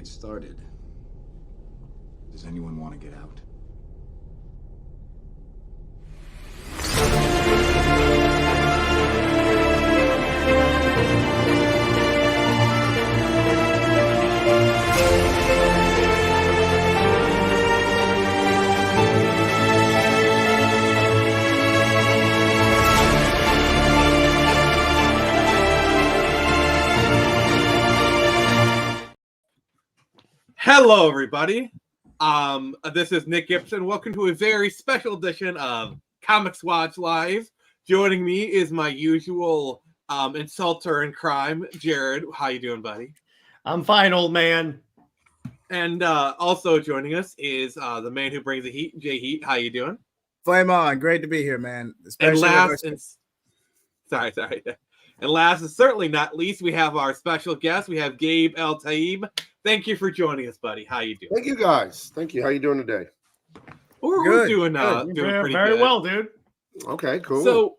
get started. Does anyone want to get out? Hello, everybody. This is Nick Gibson. Welcome to a very special edition of Comics Watch Live. Joining me is my usual insulter in crime, Jared. How you doing, buddy? I'm fine, old man. And also joining us is the man who brings the heat, Jay Heat. How you doing? Flame on. Great to be here, man. Especially And last and certainly not least, we have our special guest. We have Gabe Eltaeb. Thank you for joining us, buddy. How you doing? Thank you, guys. Thank you. How you doing today? We're doing pretty good. well, dude. Okay, cool.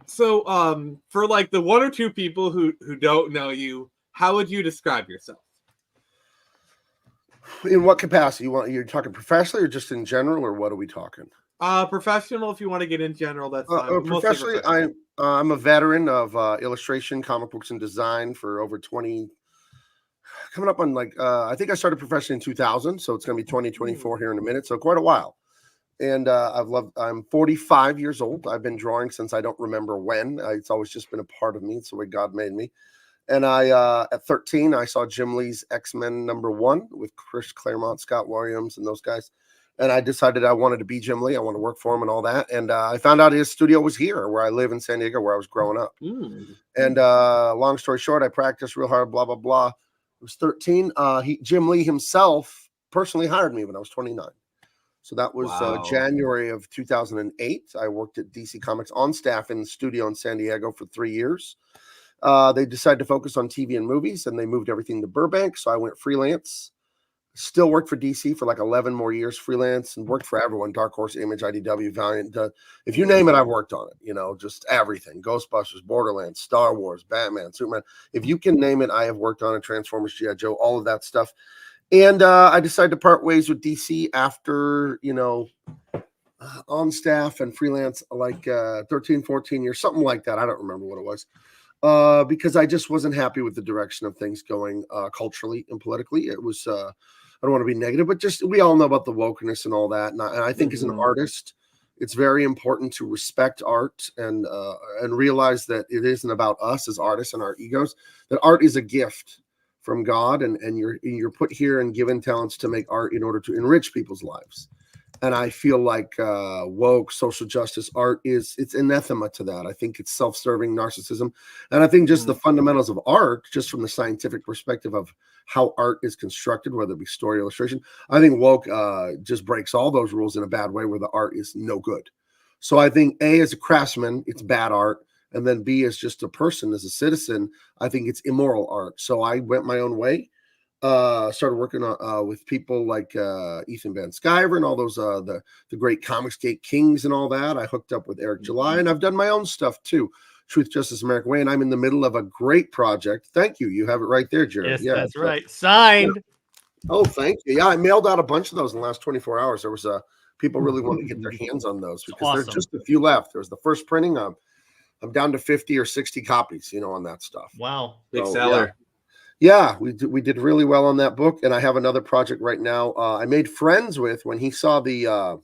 So for like the one or two people who don't know you, how would you describe yourself? In what capacity? You're talking professionally or just in general, or what are we talking? Professional, if you want to get in general, that's fine. Professionally, I'm a veteran of illustration, comic books, and design for over 20. Coming up on I think I started professionally in 2000, so it's going to be 2024 here in a minute, so quite a while. And I'm 45 years old. I've been drawing since I don't remember when. It's always just been a part of me. It's the way God made me. And at 13, I saw Jim Lee's X-Men #1 with Chris Claremont, Scott Williams, and those guys. And I decided I wanted to be Jim Lee. I wanted to work for him and all that. And I found out his studio was here, where I live in San Diego, where I was growing up. And long story short, I practiced real hard, blah, blah, blah. I was 13. Jim Lee himself personally hired me when I was 29. So that was January of 2008. I worked at DC Comics on staff in the studio in San Diego for 3 years. They decided to focus on TV and movies, and they moved everything to Burbank. So I went freelance. Still worked for DC for like 11 more years freelance, and worked for everyone: Dark Horse, Image, IDW, Valiant. If you name it, I've worked on it. Just everything: Ghostbusters, Borderlands, Star Wars, Batman, Superman. If you can name it, I have worked on it. Transformers, G.I. Joe, all of that stuff. And I decided to part ways with DC after, on staff and freelance, 13, 14 years, something like that. I don't remember what it was. Because I just wasn't happy with the direction of things going culturally and politically. It was, I don't want to be negative, but just, we all know about the wokeness and all that. And I think as an artist, it's very important to respect art and realize that it isn't about us as artists and our egos, that art is a gift from God, and you're put here and given talents to make art in order to enrich people's lives. And I feel like woke social justice art it's anathema to that. I think it's self-serving narcissism. And I think just the fundamentals of art, just from the scientific perspective of how art is constructed, whether it be story or illustration, I think woke just breaks all those rules in a bad way, where the art is no good. So I think A, as a craftsman, it's bad art. And then B, as just a person, as a citizen, I think it's immoral art. So I went my own way. Started working with people like Ethan Van Sciver and all those the great Comicsgate kings and all that. I hooked up with Eric July, and I've done my own stuff too. Truth, Justice, American Way, and I'm in the middle of a great project. Thank you. You have it right there, Jared. Yes, that's right. Signed. Yeah. Oh, thank you. Yeah, I mailed out a bunch of those in the last 24 hours. There was people really want to get their hands on those because there's just a few left. There was the first printing. I'm down to 50 or 60 copies, on that stuff. Wow. Big seller. Yeah, we did really well on that book. And I have another project right now. I made friends with when he saw the, I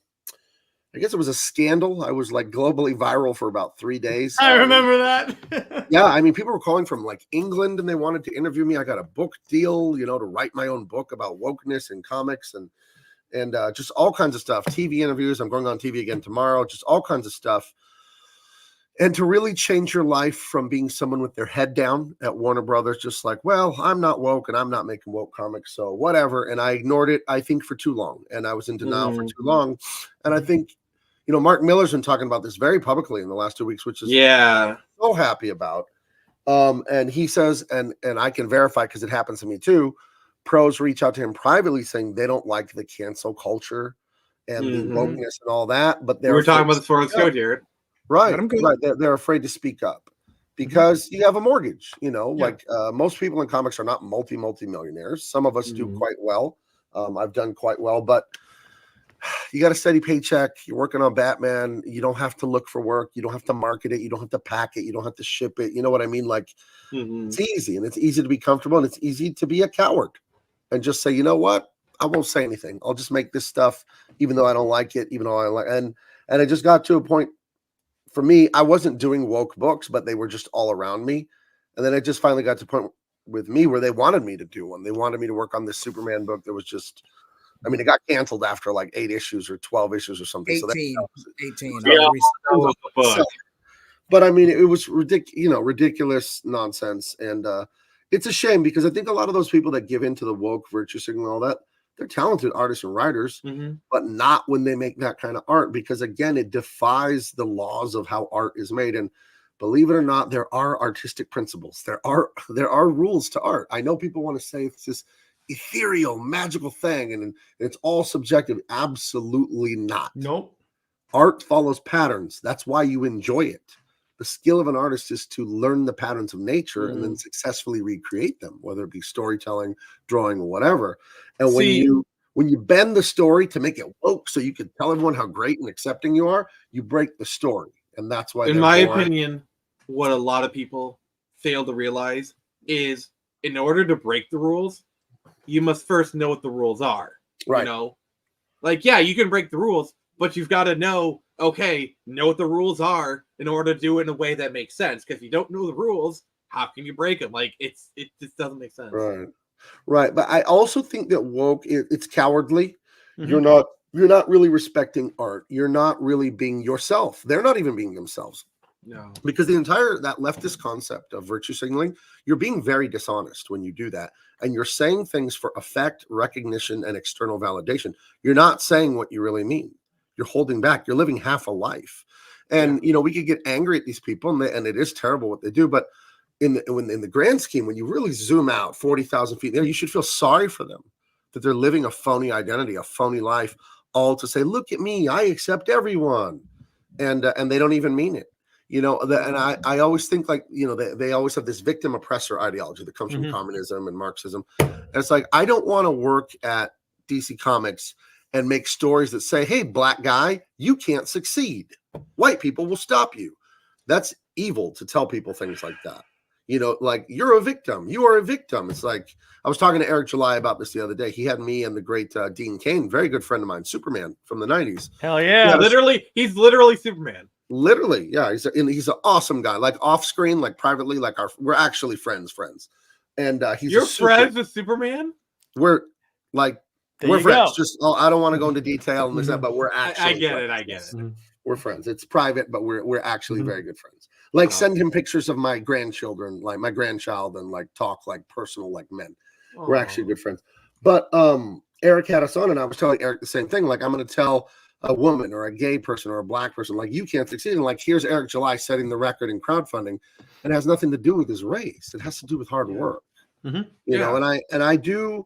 guess it was a scandal. I was like globally viral for about 3 days. I remember that. Yeah. I mean, people were calling from like England and they wanted to interview me. I got a book deal, to write my own book about wokeness and comics and just all kinds of stuff. TV interviews. I'm going on TV again tomorrow. Just all kinds of stuff. And to really change your life from being someone with their head down at Warner Brothers, just like, well, I'm not woke and I'm not making woke comics, so whatever. And I ignored it, I think, for too long. And I was in denial for too long. And I think, Mark Miller's been talking about this very publicly in the last 2 weeks, which is so happy about. And he says, and I can verify because it happens to me too, pros reach out to him privately saying they don't like the cancel culture and the wokeness and all that. But we're talking about this before the show, Jared. Right. They're afraid to speak up. because you have a mortgage, you know, Yeah. like most people in comics are not multi-millionaires. Some of us do quite well. I've done quite well, but you got a steady paycheck. You're working on Batman. You don't have to look for work. You don't have to market it. You don't have to pack it. You don't have to ship it. You know what I mean? Like it's easy, and it's easy to be comfortable, and it's easy to be a coward and just say, you know what? I won't say anything. I'll just make this stuff, even though I don't like it, even though I like, and it just got to a point for me, I wasn't doing woke books, but they were just all around me. And then it just finally got to a point with me where they wanted me to do one. They wanted me to work on this Superman book that was just, I mean, it got canceled after like 8 issues or 12 issues or something. 18. So 18. Book. but I mean, it was ridiculous nonsense. And it's a shame because I think a lot of those people that give into the woke virtue signal and all that, they're talented artists and writers, but not when they make that kind of art, because again, it defies the laws of how art is made. And believe it or not, there are artistic principles. There are rules to art. I know people want to say it's this ethereal, magical thing, and it's all subjective. Absolutely not. Nope. Art follows patterns. That's why you enjoy it. The skill of an artist is to learn the patterns of nature and then successfully recreate them, whether it be storytelling, drawing, or whatever. And when you bend the story to make it woke so you can tell everyone how great and accepting you are, you break the story. And that's why, in my opinion, what a lot of people fail to realize is in order to break the rules, you must first know what the rules are. Right. You know? Like, yeah, you can break the rules, but you've got to know what the rules are in order to do it in a way that makes sense. Because if you don't know the rules, how can you break them? Like, it just doesn't make sense. Right. But I also think that woke, it's cowardly. You're not really respecting art. You're not really being yourself. They're not even being themselves. No. Because that leftist concept of virtue signaling, you're being very dishonest when you do that. And you're saying things for effect, recognition, and external validation. You're not saying what you really mean. You're holding back. You're living half a life. And, we could get angry at these people, and it is terrible what they do. But in the grand scheme, when you really zoom out 40,000 feet there, you should feel sorry for them, that they're living a phony identity, a phony life, all to say, look at me, I accept everyone. And they don't even mean it. And I always think like, they always have this victim oppressor ideology that comes from communism and Marxism. And it's like, I don't want to work at DC Comics and make stories that say, hey, black guy, you can't succeed. White people will stop you. That's evil to tell people things like that. Like, you're a victim. You are a victim. It's like, I was talking to Eric July about this the other day. He had me and the great Dean Cain, very good friend of mine, Superman from the 90s. Hell yeah. He's literally Superman. Literally, yeah. He's an awesome guy. Like off screen, like privately, like we're actually friends. And You're friends with Superman? We're like, There we're you friends. go. Just I don't want to go into detail and this that, but we're actually I get friends. it. We're friends. It's private, but we're actually very good friends. Like, send him pictures of my grandchildren, like my grandchild, and like talk like personal like men. We're actually good friends. But Eric had us on, and I was telling Eric the same thing. Like, I'm going to tell a woman or a gay person or a black person, like, you can't succeed. And like, here's Eric July setting the record in crowdfunding. It has nothing to do with his race. It has to do with hard work. You know,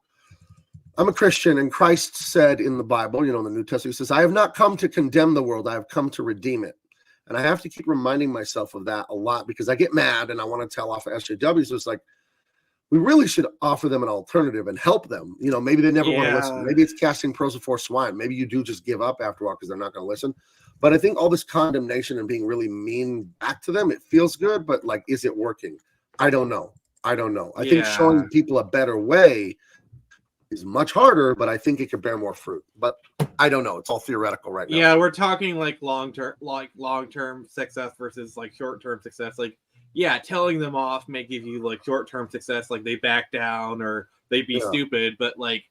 I'm a Christian, and Christ said in the Bible, in the New Testament, he says, I have not come to condemn the world. I have come to redeem it. And I have to keep reminding myself of that a lot because I get mad and I want to tell off of SJWs. So it's like, we really should offer them an alternative and help them. Maybe they never want to listen. Maybe it's casting pearls before swine. Maybe you do just give up after a while because they're not going to listen. But I think all this condemnation and being really mean back to them, it feels good, but like, is it working? I don't know. I think showing people a better way is much harder, but I think it could bear more fruit. But I don't know. It's all theoretical right now. Yeah, we're talking like long-term success versus like short-term success. Like, yeah, telling them off may give you like short-term success, like they back down or they be stupid, but like,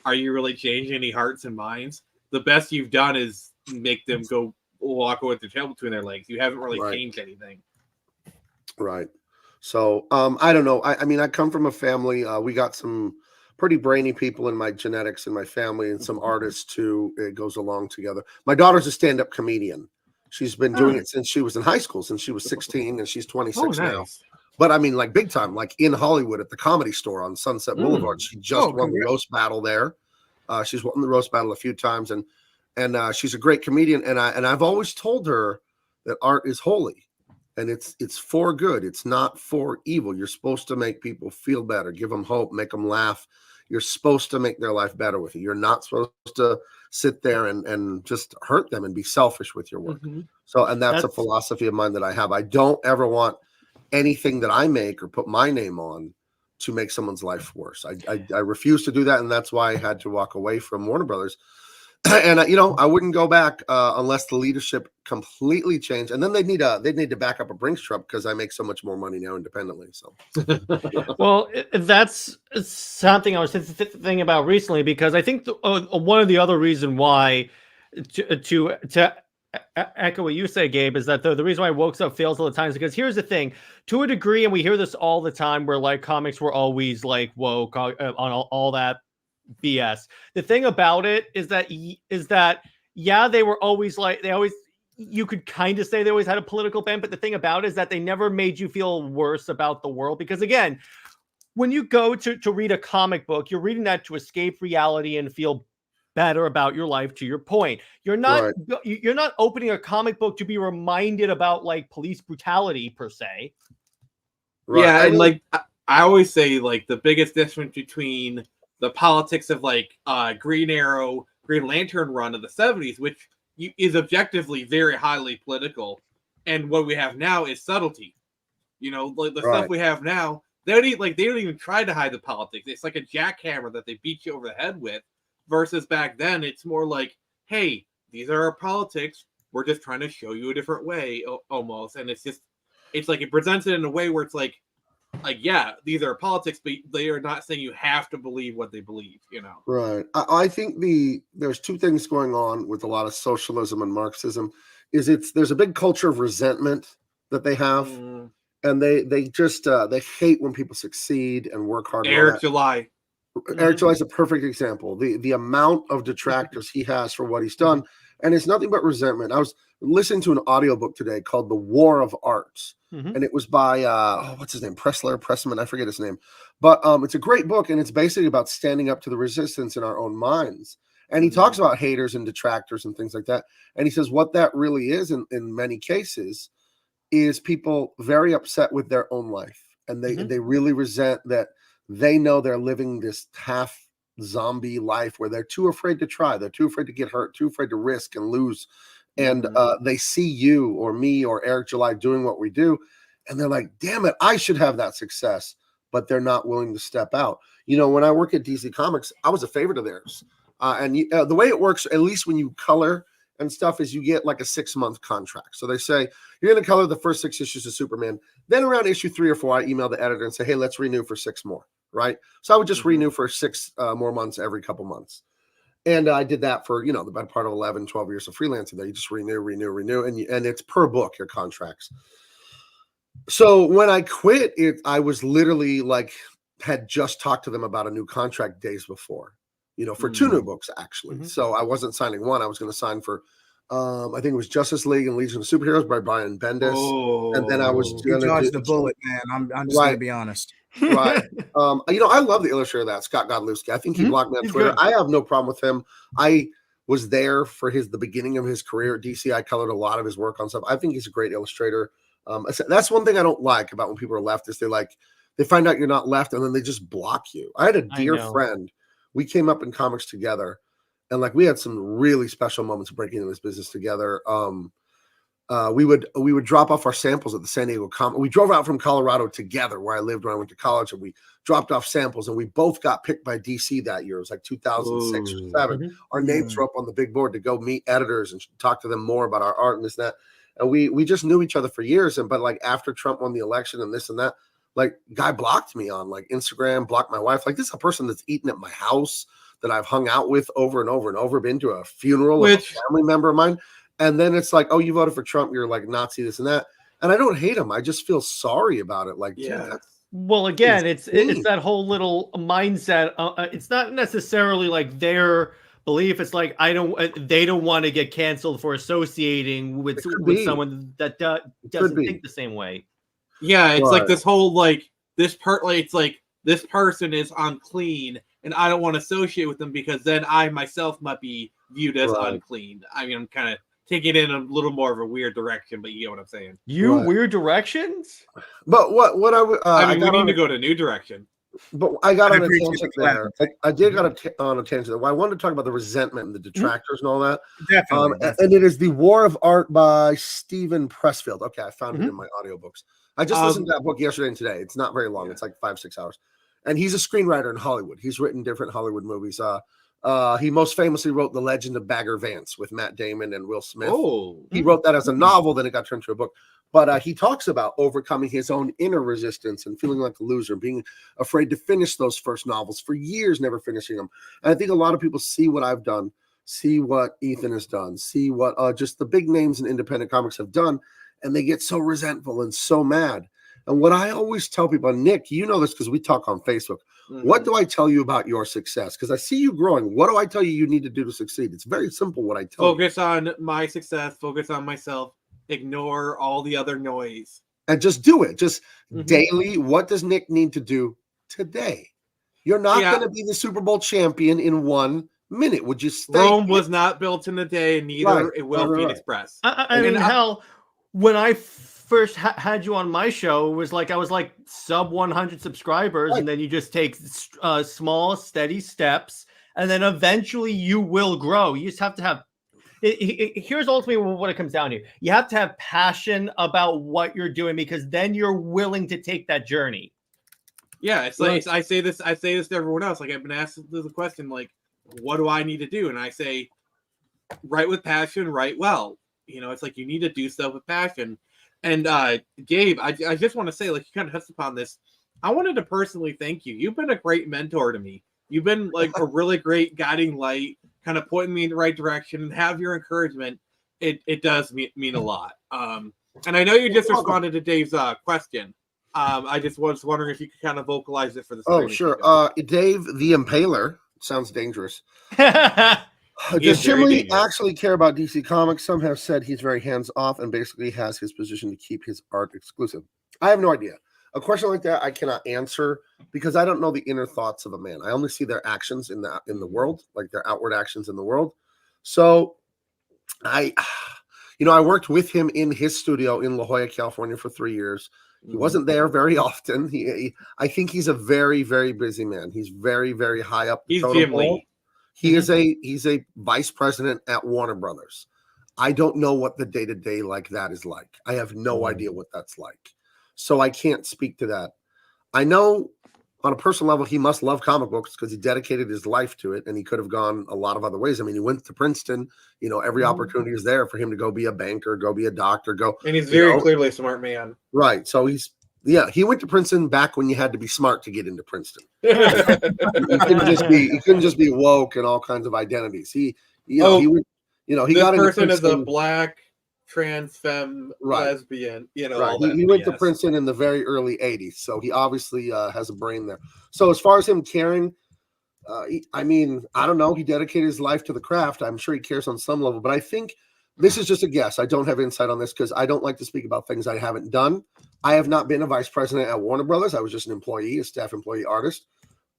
are you really changing any hearts and minds? The best you've done is make them go walk away with their tail between their legs. You haven't really changed anything. Right. So I don't know. I mean, I come from a family. We got some pretty brainy people in my genetics and my family, and some artists too. It goes along together. My daughter's a stand-up comedian. She's been doing it since she was in high school, since she was 16, and she's 26 now. But I mean, like big time, like in Hollywood at the Comedy Store on Sunset Boulevard. She just won the roast battle there. She's won the roast battle a few times, and she's a great comedian. And I've always told her that art is holy. and it's for good. It's not for evil. You're supposed to make people feel better, give them hope, make them laugh. You're supposed to make their life better with it. You're not supposed to sit there and just hurt them and be selfish with your work. So, and that's a philosophy of mine that I have. I don't ever want anything that I make or put my name on to make someone's life worse. I refuse to do that, and that's why I had to walk away from Warner Brothers. And I wouldn't go back unless the leadership completely changed, and then they'd need to back up a Brinks truck because I make so much more money now independently. So, well, that's something I was thinking about recently, because I think one of the other reason why to echo what you say, Gabe, is that the reason why woke stuff fails all the time is because here's the thing, to a degree, and we hear this all the time, where like comics were always like woke on all that BS. The thing about it is that yeah, they were always like, you could kind of say they always had a political bent, but the thing about it is that they never made you feel worse about the world, because again, when you go to read a comic book, you're reading that to escape reality and feel better about your life. To your point, you're not opening a comic book to be reminded about like police brutality per se. Right. Yeah, and like I always say, like the biggest difference between the politics of like Green Arrow, Green Lantern run of the 70s, which is objectively very highly political, and what we have now is subtlety. Like the stuff we have now, they don't even try to hide the politics. It's like a jackhammer that they beat you over the head with. Versus back then, it's more like, hey, these are our politics. We're just trying to show you a different way, almost. And it's like it presents it in a way where it's like, yeah, these are politics, but they are not saying you have to believe what they believe, Right. I think there's two things going on with a lot of socialism and Marxism. There's a big culture of resentment that they have, and they just they hate when people succeed and work hard. Eric July is a perfect example. The amount of detractors he has for what he's done, and it's nothing but resentment. I was listening to an audiobook today called The War of Arts, and it was by what's his name, Pressman, I forget his name, but it's a great book, and it's basically about standing up to the resistance in our own minds. And he talks about haters and detractors and things like that, and he says what that really is in many cases is people very upset with their own life, and they really resent that they know they're living this half zombie life where they're too afraid to try. They're too afraid to get hurt, too afraid to risk and lose. And they see you or me or Eric July doing what we do, and they're like, damn it, I should have that success. But they're not willing to step out. When I work at DC Comics, I was a favorite of theirs. And the way it works, at least when you color and stuff, is you get like a 6-month contract. So they say, you're going to color the first 6 issues of Superman. Then around issue 3 or 4, I email the editor and say, hey, let's renew for 6 more. Right. So I would just renew for 6 more months every couple months. And I did that for, the better part of 11, 12 years of freelancing there. You just renew. And it's per book, your contracts. So when I quit I was literally like, had just talked to them about a new contract days before, for 2 new books, actually. So I wasn't signing one. I was going to sign for, I think it was Justice League and Legion of Superheroes by Brian Bendis. And then I was going to dodge the bullet, man. I'm just going to be honest. Right. I love the illustrator of that, Scott Godlewski. I think he blocked me on Twitter. Good. I have no problem with him. I was there for the beginning of his career at DC. I colored a lot of his work on stuff. I think he's a great illustrator. That's one thing I don't like about when people are leftists. They find out you're not left and then they just block you. I had a dear friend. We came up in comics together, and like we had some really special moments breaking into this business together. We would drop off our samples at the San Diego Comic. We drove out from Colorado together, where I lived when I went to college, and we dropped off samples. And we both got picked by DC that year. It was like 2006 or 2007. Our names were up on the big board to go meet editors and talk to them more about our art and this and that. And we just knew each other for years. But like after Trump won the election and this and that, like guy blocked me on like Instagram, blocked my wife. Like this is a person that's eaten at my house that I've hung out with over and over and over. Been to a funeral of a family member of mine. And then it's like, oh, you voted for Trump. You're like Nazi, this and that. And I don't hate him. I just feel sorry about it. Like, yeah. Well, again, it's that whole little mindset. It's not necessarily like their belief. It's like they don't want to get canceled for associating with someone that doesn't think the same way. Yeah, it's like this whole like this part. Like it's like this person is unclean, and I don't want to associate with them because then I myself might be viewed as unclean. I mean, I'm kind of take it in a little more of a weird direction, but you get what I'm saying. Right. Weird directions? But what I would I mean, we need to go to a new direction. But I got I on a appreciate tangent the there. I did got on a tangent there. Well, I wanted to talk about the resentment and the detractors and all that. Definitely. And it is The War of Art by Stephen Pressfield. Okay, I found it in my audiobooks. I just listened to that book yesterday and today. It's not very long. It's like 5-6 hours. And he's a screenwriter in Hollywood. He's written different Hollywood movies. He most famously wrote The Legend of Bagger Vance with Matt Damon and Will Smith. Oh, He wrote that as a novel, then it got turned into a book. But he talks about overcoming his own inner resistance and feeling like a loser, being afraid to finish those first novels for years, never finishing them. And I think a lot of people see what I've done, see what Ethan has done, see what just the big names in independent comics have done, and they get so resentful and so mad. And what I always tell people, Nick, you know this because we talk on Facebook. What do I tell you about your success? Because I see you growing. What do I tell you you need to do to succeed? It's very simple what I tell you. Focus on my success. Focus on myself. Ignore all the other noise. And just do it. Just daily. What does Nick need to do today? You're not going to be the Super Bowl champion in 1 minute. Would you stay? Rome was not built in a day, and neither it will Phoenix Press. I mean, hell, when I first had you on my show, it was like I was like sub 100 subscribers, and then you just take small, steady steps, and then eventually you will grow. You just have to have. Here's ultimately what it comes down to. You have to have passion about what you're doing because then you're willing to take that journey. Yeah, it's like I say this to everyone else. Like I've been asked the question, like, what do I need to do? And I say, write with passion, write well. You know, it's like you need to do stuff with passion. And Gabe, I just want to say, like you kind of touched upon this. I wanted to personally thank you. You've been a great mentor to me. You've been like a really great guiding light, kind of pointing me in the right direction, and have your encouragement. It does mean a lot. And I know you just responded to Dave's question. I just was wondering if you could kind of vocalize it for the stream. Oh, sure. Dave the Impaler sounds dangerous. Does Jim Lee actually care about DC Comics? Some have said he's very hands-off and basically has his position to keep his art exclusive. I have no idea. A question like that I cannot answer because I don't know the inner thoughts of a man. I only see their actions in the world, like their outward actions in the world. So I worked with him in his studio in La Jolla, California for 3 years. He wasn't there very often. I think he's a very, very busy man. He's very, very high up. He's Jim Lee. He's a vice president at Warner Brothers. I don't know what the day-to-day like that is like. I have no idea what that's like. So I can't speak to that. I know on a personal level, he must love comic books because he dedicated his life to it, and he could have gone a lot of other ways. I mean, he went to Princeton. You know, every opportunity is there for him to go be a banker, go be a doctor, go. And he's very clearly a smart man. Right. So he went to Princeton back when you had to be smart to get into Princeton. He couldn't just be woke and all kinds of identities. He got this person is a black trans femme lesbian, right. He went to Princeton in the very early 80s, so he obviously has a brain there. So as far as him caring, I mean, I don't know. He dedicated his life to the craft. I'm sure he cares on some level, but I think this is just a guess. I don't have insight on this because I don't like to speak about things I haven't done. I have not been a vice president at Warner Brothers. I was just an employee, a staff employee artist.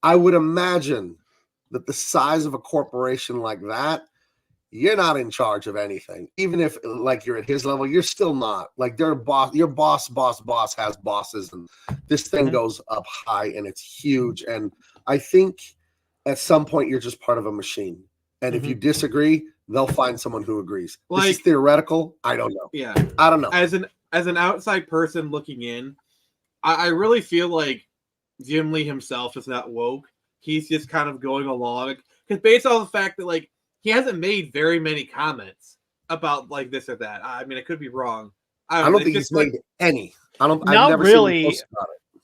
I would imagine that the size of a corporation like that, you're not in charge of anything. Even if like you're at his level, you're still not. Like your boss has bosses, and this thing goes up high and it's huge. And I think at some point you're just part of a machine. And if you disagree, they'll find someone who agrees. Like, this is theoretical. I don't know. Yeah. I don't know. As an outside person looking in, I really feel like Jim Lee himself is not woke. He's just kind of going along. Because based on the fact that like he hasn't made very many comments about like this or that. I mean, I could be wrong. I don't think he's made any. Not really.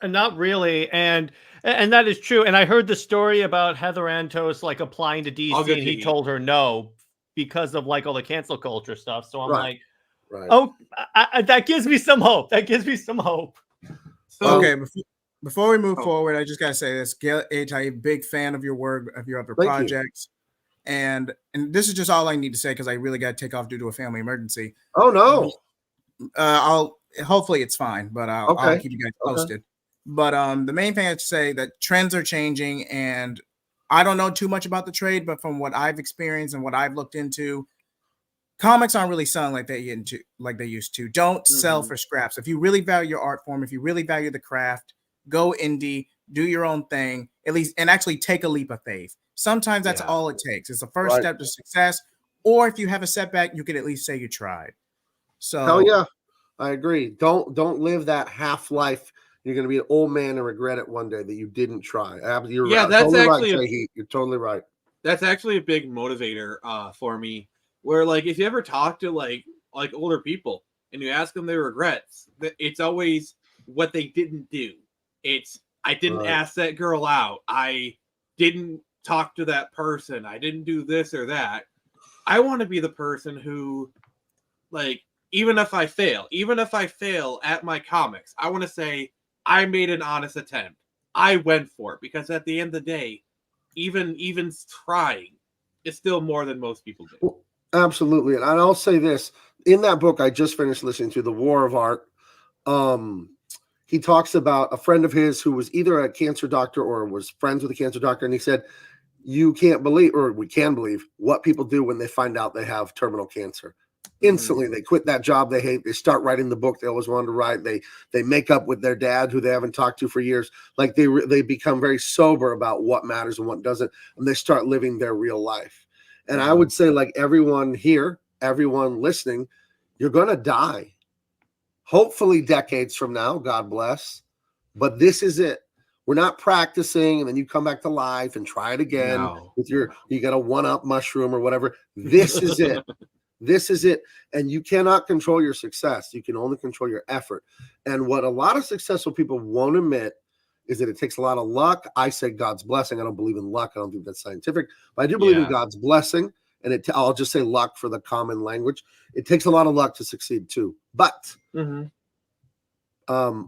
Not really. And that is true. And I heard the story about Heather Antos like applying to DC and he told her no because of like all the cancel culture stuff. So I'm like, oh, that gives me some hope. So, okay, before we move forward, I just gotta say this: Gabe Eltaeb, big fan of your work, of your other projects, and this is just all I need to say because I really got to take off due to a family emergency. Oh no! Hopefully it's fine, but I'll keep you guys posted. But the main thing I have to say that trends are changing, and I don't know too much about the trade, but from what I've experienced and what I've looked into, comics aren't really selling like they used to. Don't sell for scraps. If you really value your art form, if you really value the craft, go indie, do your own thing, at least, and actually take a leap of faith. Sometimes that's all it takes. It's the first step to success. Or if you have a setback, you could at least say you tried. So hell yeah, I agree. Don't live that half life. You're going to be an old man and regret it one day that you didn't try. You're that's totally actually right, You're totally right. That's actually a big motivator for me. Where like if you ever talk to like older people and you ask them their regrets, it's always what they didn't do. It's I didn't ask that girl out. I didn't talk to that person. I didn't do this or that. I want to be the person who, like, even if I fail at my comics, I want to say I made an honest attempt. I went for it, because at the end of the day, even trying is still more than most people do. Well, absolutely. And I'll say this, in that book I just finished listening to, The War of Art, he talks about a friend of his who was either a cancer doctor or was friends with a cancer doctor. And he said, you can't believe, or we can believe, what people do when they find out they have terminal cancer. Instantly, they quit that job they hate. They start writing the book they always wanted to write. They make up with their dad, who they haven't talked to for years. Like they become very sober about what matters and what doesn't, and they start living their real life. And I would say, like, everyone here, everyone listening, you're going to die. Hopefully decades from now, God bless. But this is it. We're not practicing and then you come back to life and try it again with you got a one-up mushroom or whatever. This is it. This is it. And you cannot control your success. You can only control your effort. And what a lot of successful people won't admit is that it takes a lot of luck. I say God's blessing. I don't believe in luck. I don't think that's scientific, but I do believe in God's blessing. And I'll just say luck for the common language. It takes a lot of luck to succeed too. But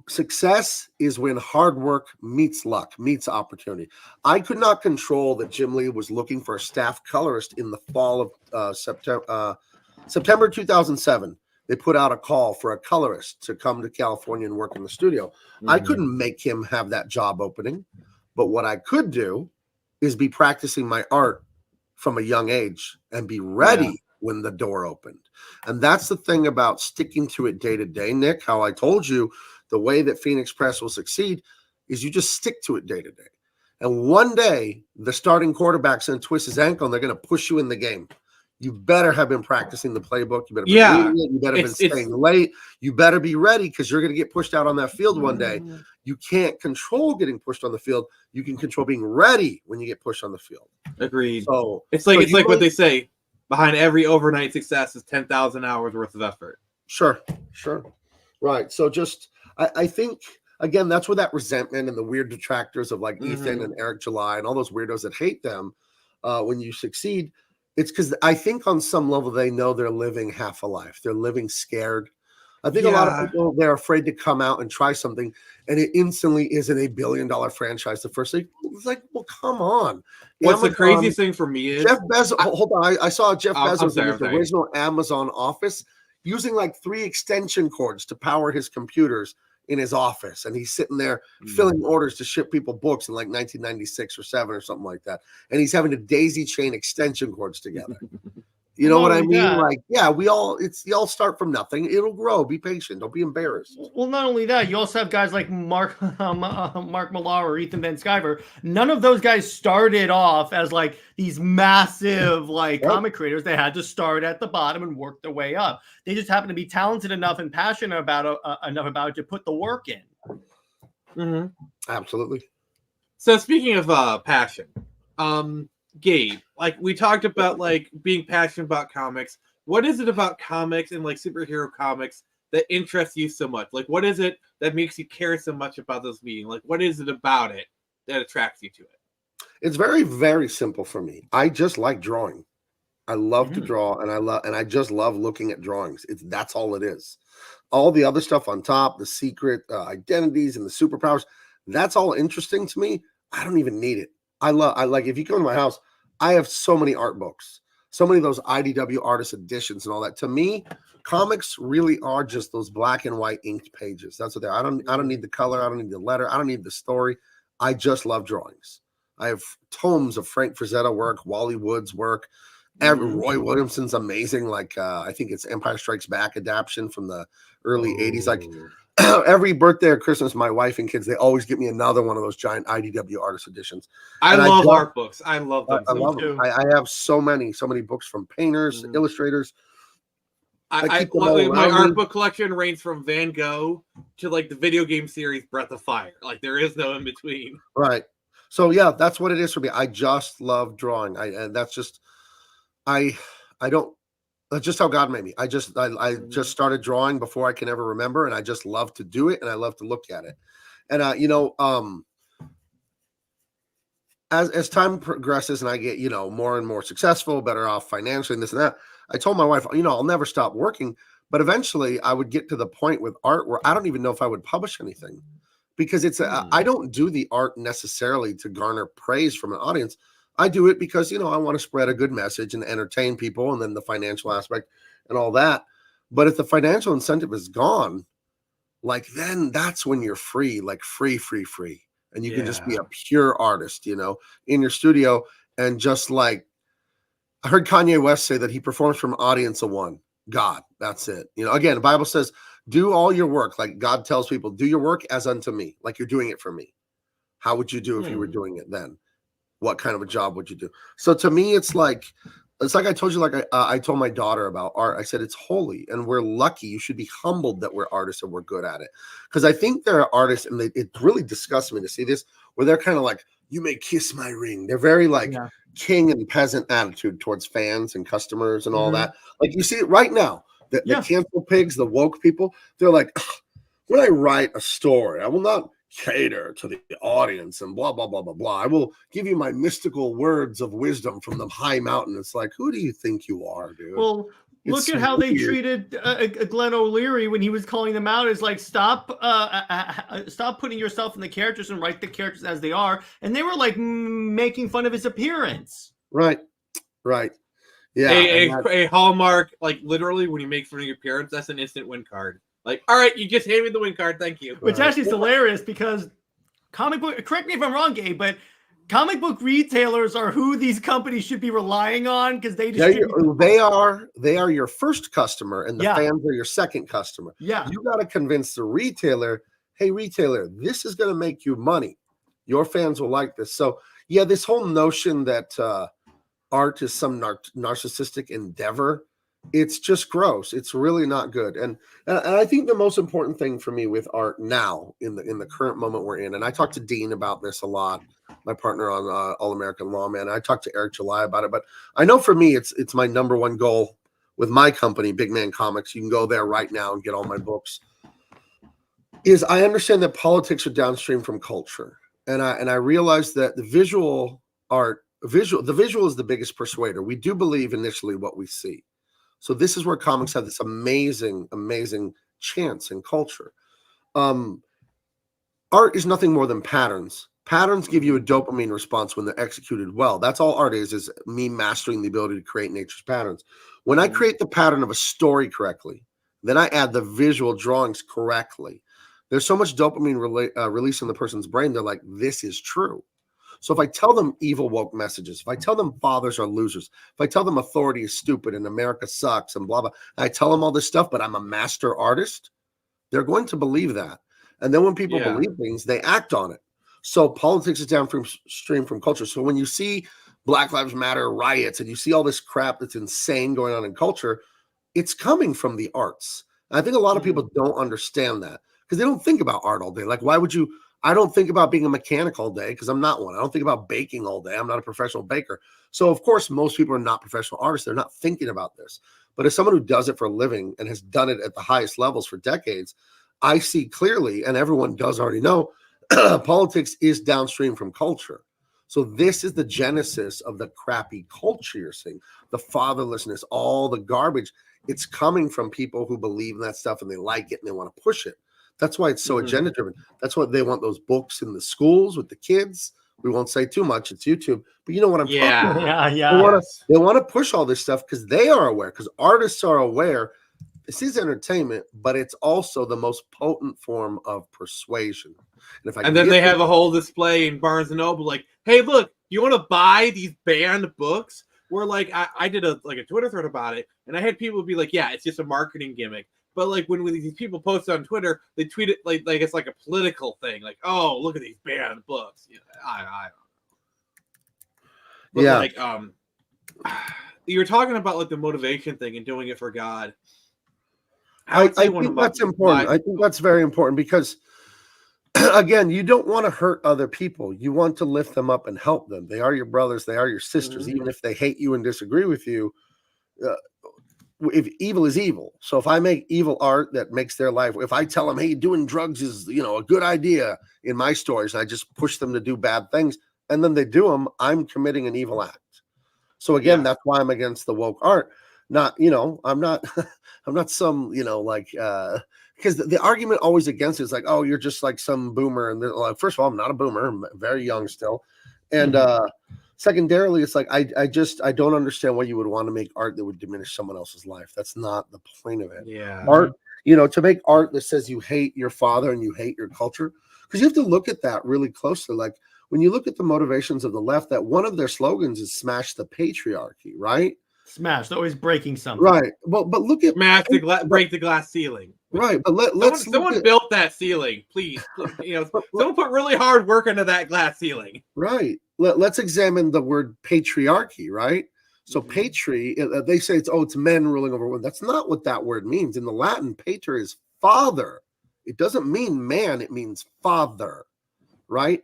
success is when hard work meets luck, meets opportunity. I could not control that Jim Lee was looking for a staff colorist in the fall of September 2007. They put out a call for a colorist to come to California and work in the studio. I couldn't make him have that job opening, but what I could do is be practicing my art from a young age and be ready when the door opened. And that's the thing about sticking to it day to day, Nick, how I told you the way that Phoenix Press will succeed is you just stick to it day to day. And one day the starting quarterback's going to twist his ankle and they're going to push you in the game. You better have been practicing the playbook. You better be reading it. You better have been staying late. You better be ready, because you're going to get pushed out on that field one day. You can't control getting pushed on the field. You can control being ready when you get pushed on the field. Agreed. So it's like what they say, behind every overnight success is 10,000 hours worth of effort. Sure. Right. So just, I think, again, that's where that resentment and the weird detractors of like Ethan and Eric July and all those weirdos that hate them when you succeed, it's because I think on some level they know they're living half a life. They're living scared. I think a lot of people, they're afraid to come out and try something, and it instantly isn't a $1 billion franchise. The first thing, it's like, well, come on. What's the craziest thing for me is Jeff Bezos. Hold on, I saw Jeff Bezos in his original Amazon office using like 3 extension cords to power his computers in his office, and he's sitting there filling orders to ship people books in like 1996 or 7 or something like that, and he's having to daisy chain extension cords together. You know what I mean? Like, we all start from nothing. It'll grow. Be patient. Don't be embarrassed. Well, not only that, you also have guys like Mark Millar or Ethan Van Sciver. None of those guys started off as like these massive like comic creators. They had to start at the bottom and work their way up. They just happen to be talented enough and passionate about it to put the work in. Absolutely. So speaking of passion, Gabe, like we talked about like being passionate about comics. What is it about comics and like superhero comics that interests you so much? Like, what is it that makes you care so much about this medium? Like, what is it about it that attracts you to it? It's very, very simple for me. I just like drawing. I love to draw, and I just love looking at drawings. That's all it is. All the other stuff on top, the secret identities and the superpowers, that's all interesting to me. I don't even need it. I like, if you come to my house, I have so many art books, so many of those IDW artist editions and all that. To me, comics really are just those black and white inked pages. That's what they are. I don't need the color. I don't need the letter. I don't need the story. I just love drawings. I have tomes of Frank Frazetta work, Wally Wood's work, Roy Williamson's amazing. Like I think it's Empire Strikes Back adaptation from the early 80s. Like every birthday or Christmas, my wife and kids, they always get me another one of those giant IDW artist editions. I love art books. I love them. I love them. I have so many books from painters, illustrators. My art book collection ranges from Van Gogh to like the video game series Breath of Fire. Like there is no in between. Right. So yeah, that's what it is for me. I just love drawing. That's just how God made me. I just started drawing before I can ever remember, and I just love to do it, and I love to look at it. And as time progresses and I get more and more successful, better off financially, and this and that, I told my wife, I'll never stop working. But eventually, I would get to the point with art where I don't even know if I would publish anything, because I don't do the art necessarily to garner praise from an audience. I do it because, I want to spread a good message and entertain people, and then the financial aspect and all that. But if the financial incentive is gone, like then that's when you're free, like free. And you can just be a pure artist, in your studio. And just like I heard Kanye West say that he performs from an audience of one, God. That's it. Again, the Bible says, do all your work. Like God tells people, do your work as unto me, like you're doing it for me. How would you do if you were doing it then? What kind of a job would you do? So to me, it's like I told you, like I told my daughter about art. I said, it's holy and we're lucky. You should be humbled that we're artists and we're good at it. Because I think there are artists, and it really disgusts me to see this, where they're kind of like, you may kiss my ring. They're very like king and peasant attitude towards fans and customers and all that. Like you see it right now. The cancel pigs, the woke people, they're like, when I write a story, I will not cater to the audience and blah, blah, blah, blah, blah. I will give you my mystical words of wisdom from the high mountain. It's like, who do you think you are, dude? Well, look at how they treated Glenn O'Leary when he was calling them out. Is like, stop putting yourself in the characters and write the characters as they are. And they were like making fun of his appearance. Right. Yeah. A Hallmark, like literally when you make fun of your appearance, that's an instant win card. Like, all right, you just handed me the win card. Thank you. Which actually is hilarious because comic book, correct me if I'm wrong, Gabe, but comic book retailers are who these companies should be relying on because they distribute. They are your first customer, and the fans are your second customer. Yeah. You got to convince the retailer, hey, retailer, this is going to make you money. Your fans will like this. So, yeah, this whole notion that art is some narcissistic endeavor, it's just gross. It's really not good. And I think the most important thing for me with art now in the current moment we're in, and I talked to Dean about this a lot, my partner on All American Lawman. I talked to Eric July about it, but I know for me, it's my number one goal with my company, Big Man Comics. You can go there right now and get all my books. Is I understand that politics are downstream from culture. And I realize that the visual is the biggest persuader. We do believe initially what we see. So this is where comics have this amazing, amazing chance in culture. Art is nothing more than patterns. Patterns give you a dopamine response when they're executed well. That's all art is me mastering the ability to create nature's patterns. When I create the pattern of a story correctly, then I add the visual drawings correctly. There's so much dopamine release in the person's brain. They're like, this is true. So if I tell them evil woke messages, if I tell them fathers are losers, if I tell them authority is stupid and America sucks and blah, blah, and I tell them all this stuff, but I'm a master artist, they're going to believe that. And then when people believe things, they act on it. So politics is downstream from culture. So when you see Black Lives Matter riots and you see all this crap that's insane going on in culture, it's coming from the arts. And I think a lot of people don't understand that because they don't think about art all day. Like, why would you? I don't think about being a mechanic all day because I'm not one. I don't think about baking all day. I'm not a professional baker. So, of course, most people are not professional artists. They're not thinking about this. But as someone who does it for a living and has done it at the highest levels for decades, I see clearly, and everyone does already know, politics is downstream from culture. So this is the genesis of the crappy culture you're seeing, the fatherlessness, all the garbage. It's coming from people who believe in that stuff and they like it and they want to push it. That's why it's so agenda driven. That's why they want those books in the schools with the kids. We won't say too much. It's YouTube, but you know what I'm talking about. They want to push all this stuff because they are aware, because artists are aware. This is entertainment, but it's also the most potent form of persuasion. And then they have a whole display in Barnes & Noble like, hey, look, you want to buy these banned books? where like I did a Twitter thread about it, and I had people be like, yeah, it's just a marketing gimmick. But like when these people post on Twitter, they tweet it like it's like a political thing, like, oh, look at these banned books. You know, I don't know. But like you were talking about like the motivation thing and doing it for God. I think that's important. I think that's very important because again, you don't want to hurt other people. You want to lift them up and help them. They are your brothers. They are your sisters. Even if they hate you and disagree with you, if evil is evil. So if I make evil art that makes their life, if I tell them, hey, doing drugs is, a good idea in my stories, I just push them to do bad things and then they do them, I'm committing an evil act. So again, that's why I'm against the woke art. Not, I'm not some, because the argument always against it is like, oh, you're just like some boomer. And they're like, first of all, I'm not a boomer. I'm very young still. And secondarily, it's like, I don't understand why you would want to make art that would diminish someone else's life. That's not the point of it. Yeah. Art, to make art that says you hate your father and you hate your culture, because you have to look at that really closely. Like when you look at the motivations of the left, that one of their slogans is smash the patriarchy, right? Smash, always breaking something. Right. Well, but look at break the glass ceiling. Right, but let's someone built that ceiling, please. Someone put really hard work into that glass ceiling. Right. Let's examine the word patriarchy, right? So patri, they say it's men ruling over women. That's not what that word means. In the Latin, pater is father. It doesn't mean man, it means father, right?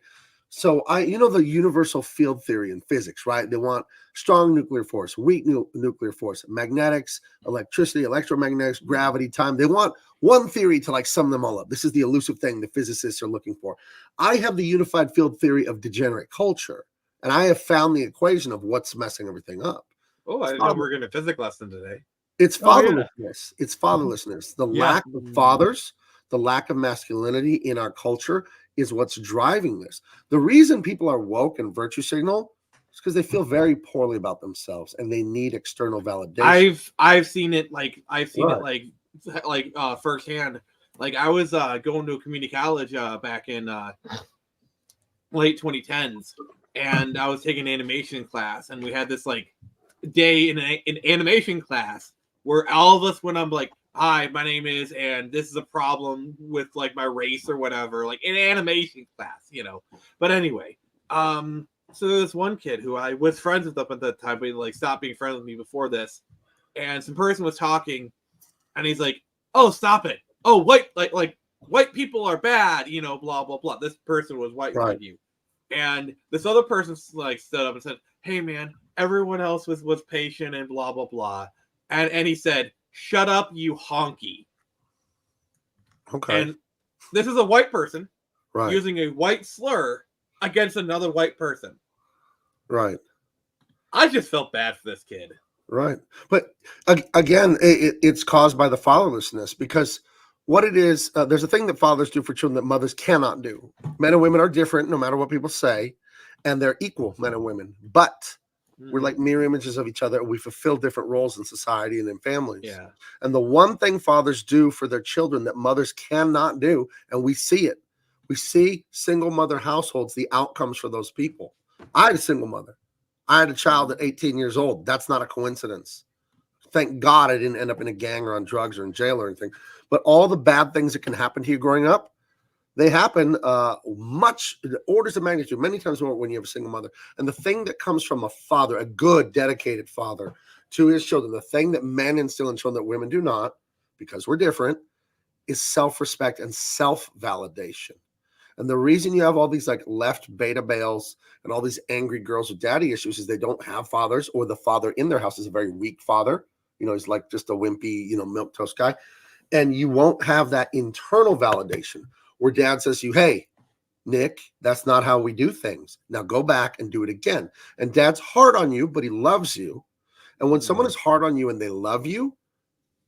So the universal field theory in physics, right? They want strong nuclear force, weak nuclear force, magnetics, electricity, electromagnetics, gravity, time. They want one theory to like sum them all up. This is the elusive thing the physicists are looking for. I have the unified field theory of degenerate culture, and I have found the equation of what's messing everything up. Oh, I didn't know we were getting a physics lesson today. It's fatherlessness. It's fatherlessness. The lack of fathers, the lack of masculinity in our culture is what's driving this. The reason people are woke and virtue signal is because they feel very poorly about themselves and they need external validation. I've seen it like firsthand. Like I was going to a community college back in late 2010s, and I was taking animation class, and we had this like day in animation class where all of us went up like, hi, my name is, and this is a problem with like my race or whatever, like in animation class, But anyway, so there's this one kid who I was friends with up at that time, but he like stopped being friends with me before this. And some person was talking, and he's like, "Oh, stop it! Oh, white white people are bad, blah blah blah." This person was white, mind you, and this other person like stood up and said, "Hey, man, everyone else was patient and blah blah blah," and he said, "Shut up, you honky." Okay. And this is a white person right. using a white slur against another white person. Right. I just felt bad for this kid. Right. But again, it's caused by the fatherlessness, because what it is, there's a thing that fathers do for children that mothers cannot do. Men and women are different, no matter what people say, and they're equal, men and women. But we're like mirror images of each other. We fulfill different roles in society and in families. Yeah. And the one thing fathers do for their children that mothers cannot do, and we see it. We see single mother households, the outcomes for those people. I had a single mother. I had a child at 18 years old. That's not a coincidence. Thank God I didn't end up in a gang or on drugs or in jail or anything. But all the bad things that can happen to you growing up, they happen much orders of magnitude, many times more when you have a single mother. And the thing that comes from a father, a good, dedicated father to his children, the thing that men instill in children that women do not, because we're different, is self-respect and self-validation. And the reason you have all these like left beta males and all these angry girls with daddy issues is they don't have fathers, or the father in their house is a very weak father. He's like just a wimpy, milquetoast guy. And you won't have that internal validation where dad says to you, hey, Nick, that's not how we do things. Now go back and do it again. And dad's hard on you, but he loves you. And when someone is hard on you and they love you,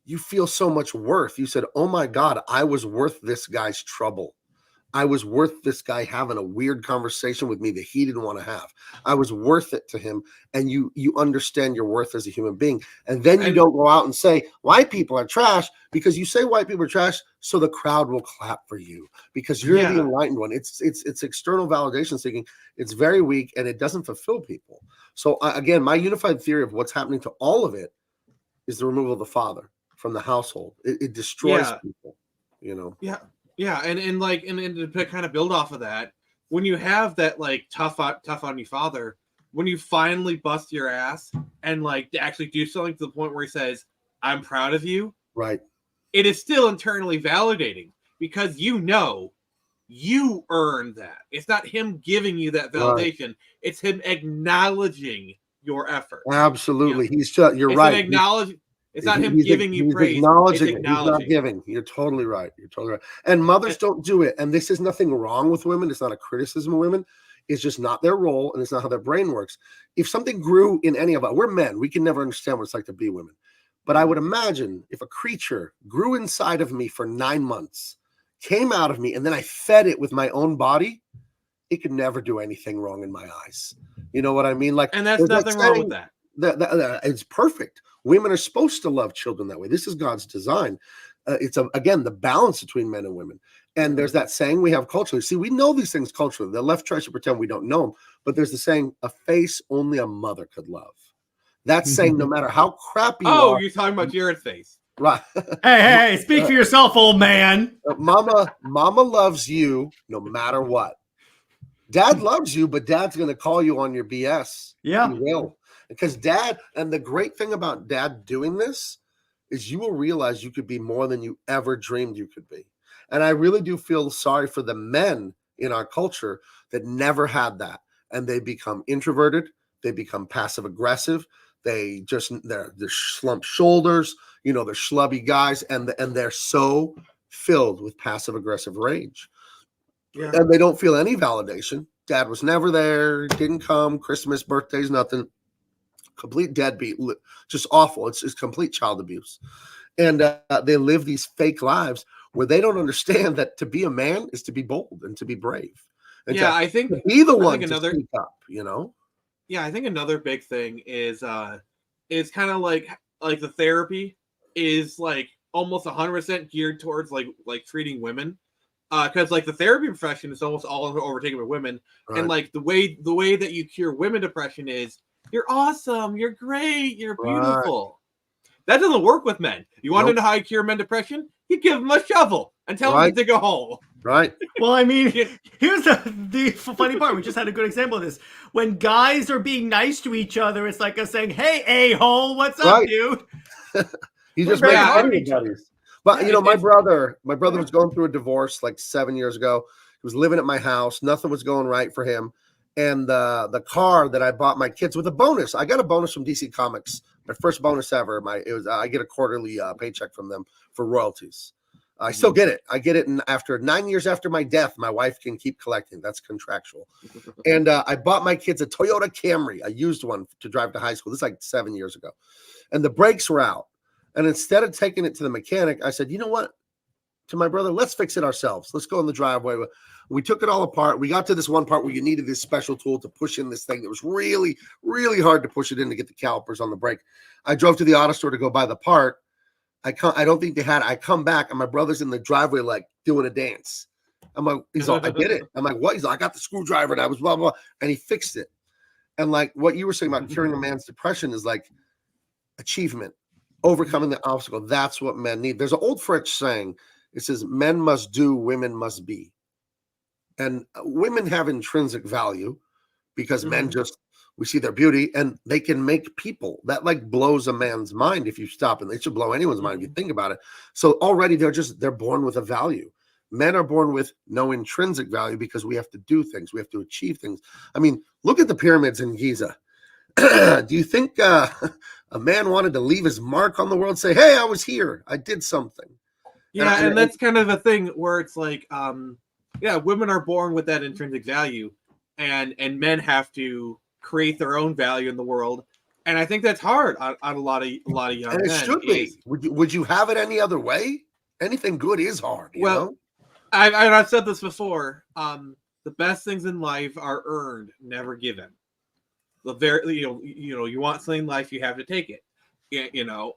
you feel so much worth. You said, oh my God, I was worth this guy's trouble. I was worth this guy having a weird conversation with me that he didn't want to have. I was worth it to him. And you understand your worth as a human being. And then you don't go out and say white people are trash, because you say white people are trash, so the crowd will clap for you because you're the enlightened one. It's external validation seeking. It's very weak and it doesn't fulfill people. So again, my unified theory of what's happening to all of it is the removal of the father from the household. It destroys people, you know? Yeah, and to kind of build off of that, when you have that like tough on you father, when you finally bust your ass and like to actually do something to the point where he says, "I'm proud of you," right? It is still internally validating because you know you earned that. It's not him giving you that validation; right. It's him acknowledging your effort. Absolutely, you're right. Acknowledge. It's not him giving you praise. Acknowledging it. He's not giving. You're totally right. And mothers don't do it. And this is nothing wrong with women. It's not a criticism of women. It's just not their role, and it's not how their brain works. If something grew in any of us, we're men. We can never understand what it's like to be women. But I would imagine if a creature grew inside of me for 9 months, came out of me, and then I fed it with my own body, it could never do anything wrong in my eyes. You know what I mean? Like, and that's nothing wrong with that. It's perfect. Women are supposed to love children that way. This is God's design. It's again the balance between men and women. And there's that saying we have culturally. See, we know these things culturally. The left tries to pretend we don't know them, but there's the saying, "A face only a mother could love." That's saying no matter how crappy you are. You're talking about Jared's face, right? Hey, speak for yourself, old man. Mama loves you no matter what. Dad loves you, but Dad's going to call you on your BS. Yeah, he will. Because Dad, and the great thing about Dad doing this is you will realize you could be more than you ever dreamed you could be. And I really do feel sorry for the men in our culture that never had that. And they become introverted. They become passive aggressive. They're slumped shoulders. You know, they're schlubby guys. And they're so filled with passive aggressive rage. Yeah. And they don't feel any validation. Dad was never there. Didn't come. Christmas, birthdays, nothing. Complete deadbeat, just awful. It's complete child abuse. And they live these fake lives where they don't understand that to be a man is to be bold and to be brave. And I think to be the one to speak up, you know? Yeah, I think another big thing is kind of like the therapy is like almost 100% geared towards like treating women. Because like the therapy profession is almost all overtaken by women. Right. And like the way that you cure women depression is, "You're awesome. You're great. You're beautiful." Right. That doesn't work with men. You want to know how you cure men depression? You give them a shovel and tell them to dig a hole. Right. Well, I mean, here's the funny part. We just had a good example of this. When guys are being nice to each other, it's like us saying, "Hey, a-hole, what's up, dude?" You just make fun of each other. But you know, my brother was going through a divorce like 7 years ago. He was living at my house. Nothing was going right for him. And the car that I bought my kids with a bonus, I got a bonus from It-Comix, my first bonus ever. I get a quarterly paycheck from them for royalties. I still get it. I get it after 9 years after my death. My wife can keep collecting. That's contractual. And I bought my kids a Toyota Camry, a used one to drive to high school. This is like 7 years ago. And the brakes were out. And instead of taking it to the mechanic, I said, "You know what? To my brother, let's fix it ourselves. Let's go in the driveway." We took it all apart. We got to this one part where you needed this special tool to push in this thing that was really, really hard to push it in to get the calipers on the brake. I drove to the auto store to go buy the part. I don't think they had it. I come back and my brother's in the driveway like doing a dance. I'm like, he's like, "I did it." I'm like, "What?" He's like, "I got the screwdriver and I was blah, blah." And he fixed it. And like what you were saying about curing a man's depression is like achievement, overcoming the obstacle. That's what men need. There's an old French saying. It says, "Men must do, women must be." And women have intrinsic value because men we see their beauty and they can make people. That like blows a man's mind if you stop, and it should blow anyone's mind if you think about it. So already they're born with a value. Men are born with no intrinsic value because we have to do things. We have to achieve things. I mean, look at the pyramids in Giza. Do you think a man wanted to leave his mark on the world, say, "Hey, I was here. I did something"? Yeah, and that's kind of a thing where it's like, women are born with that intrinsic value, and men have to create their own value in the world, and I think that's hard on a lot of young men. And it should be. Would you have it any other way? Anything good is hard. You know? I've said this before. The best things in life are earned, never given. The very you want something in life, you have to take it.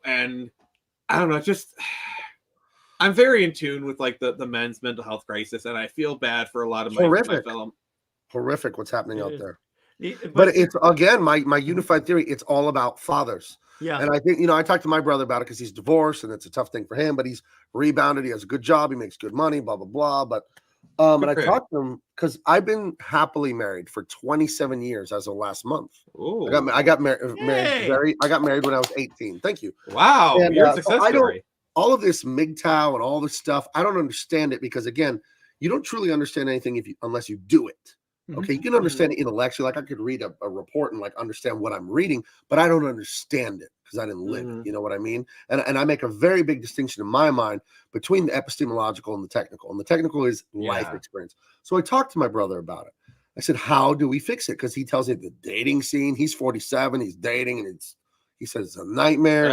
And I don't know, just I'm very in tune with like the men's mental health crisis, and I feel bad for a lot of my fellow. Horrific what's happening out there. But But it's again my unified theory. It's all about fathers. yeah, And I think, I talked to my brother about it because he's divorced and it's a tough thing for him, but he's rebounded. He has a good job. He makes good money, blah, blah, blah. But, and I talked to him because I've been happily married for 27 years as of last month. Ooh. I got married I got married when I was 18. Thank you. Wow. And, you're a success story. All of this MGTOW and all this stuff, I don't understand it because, again, you don't truly understand anything unless you do it. Okay, you can understand it intellectually. Like I could read a report and like understand what I'm reading, but I don't understand it because I didn't live it. You know what I mean? And I make a very big distinction in my mind between the epistemological and the technical. And the technical is life experience. So I talked to my brother about it. I said, how do we fix it? Because he tells me the dating scene, he's 47, he's dating, and he says it's a nightmare.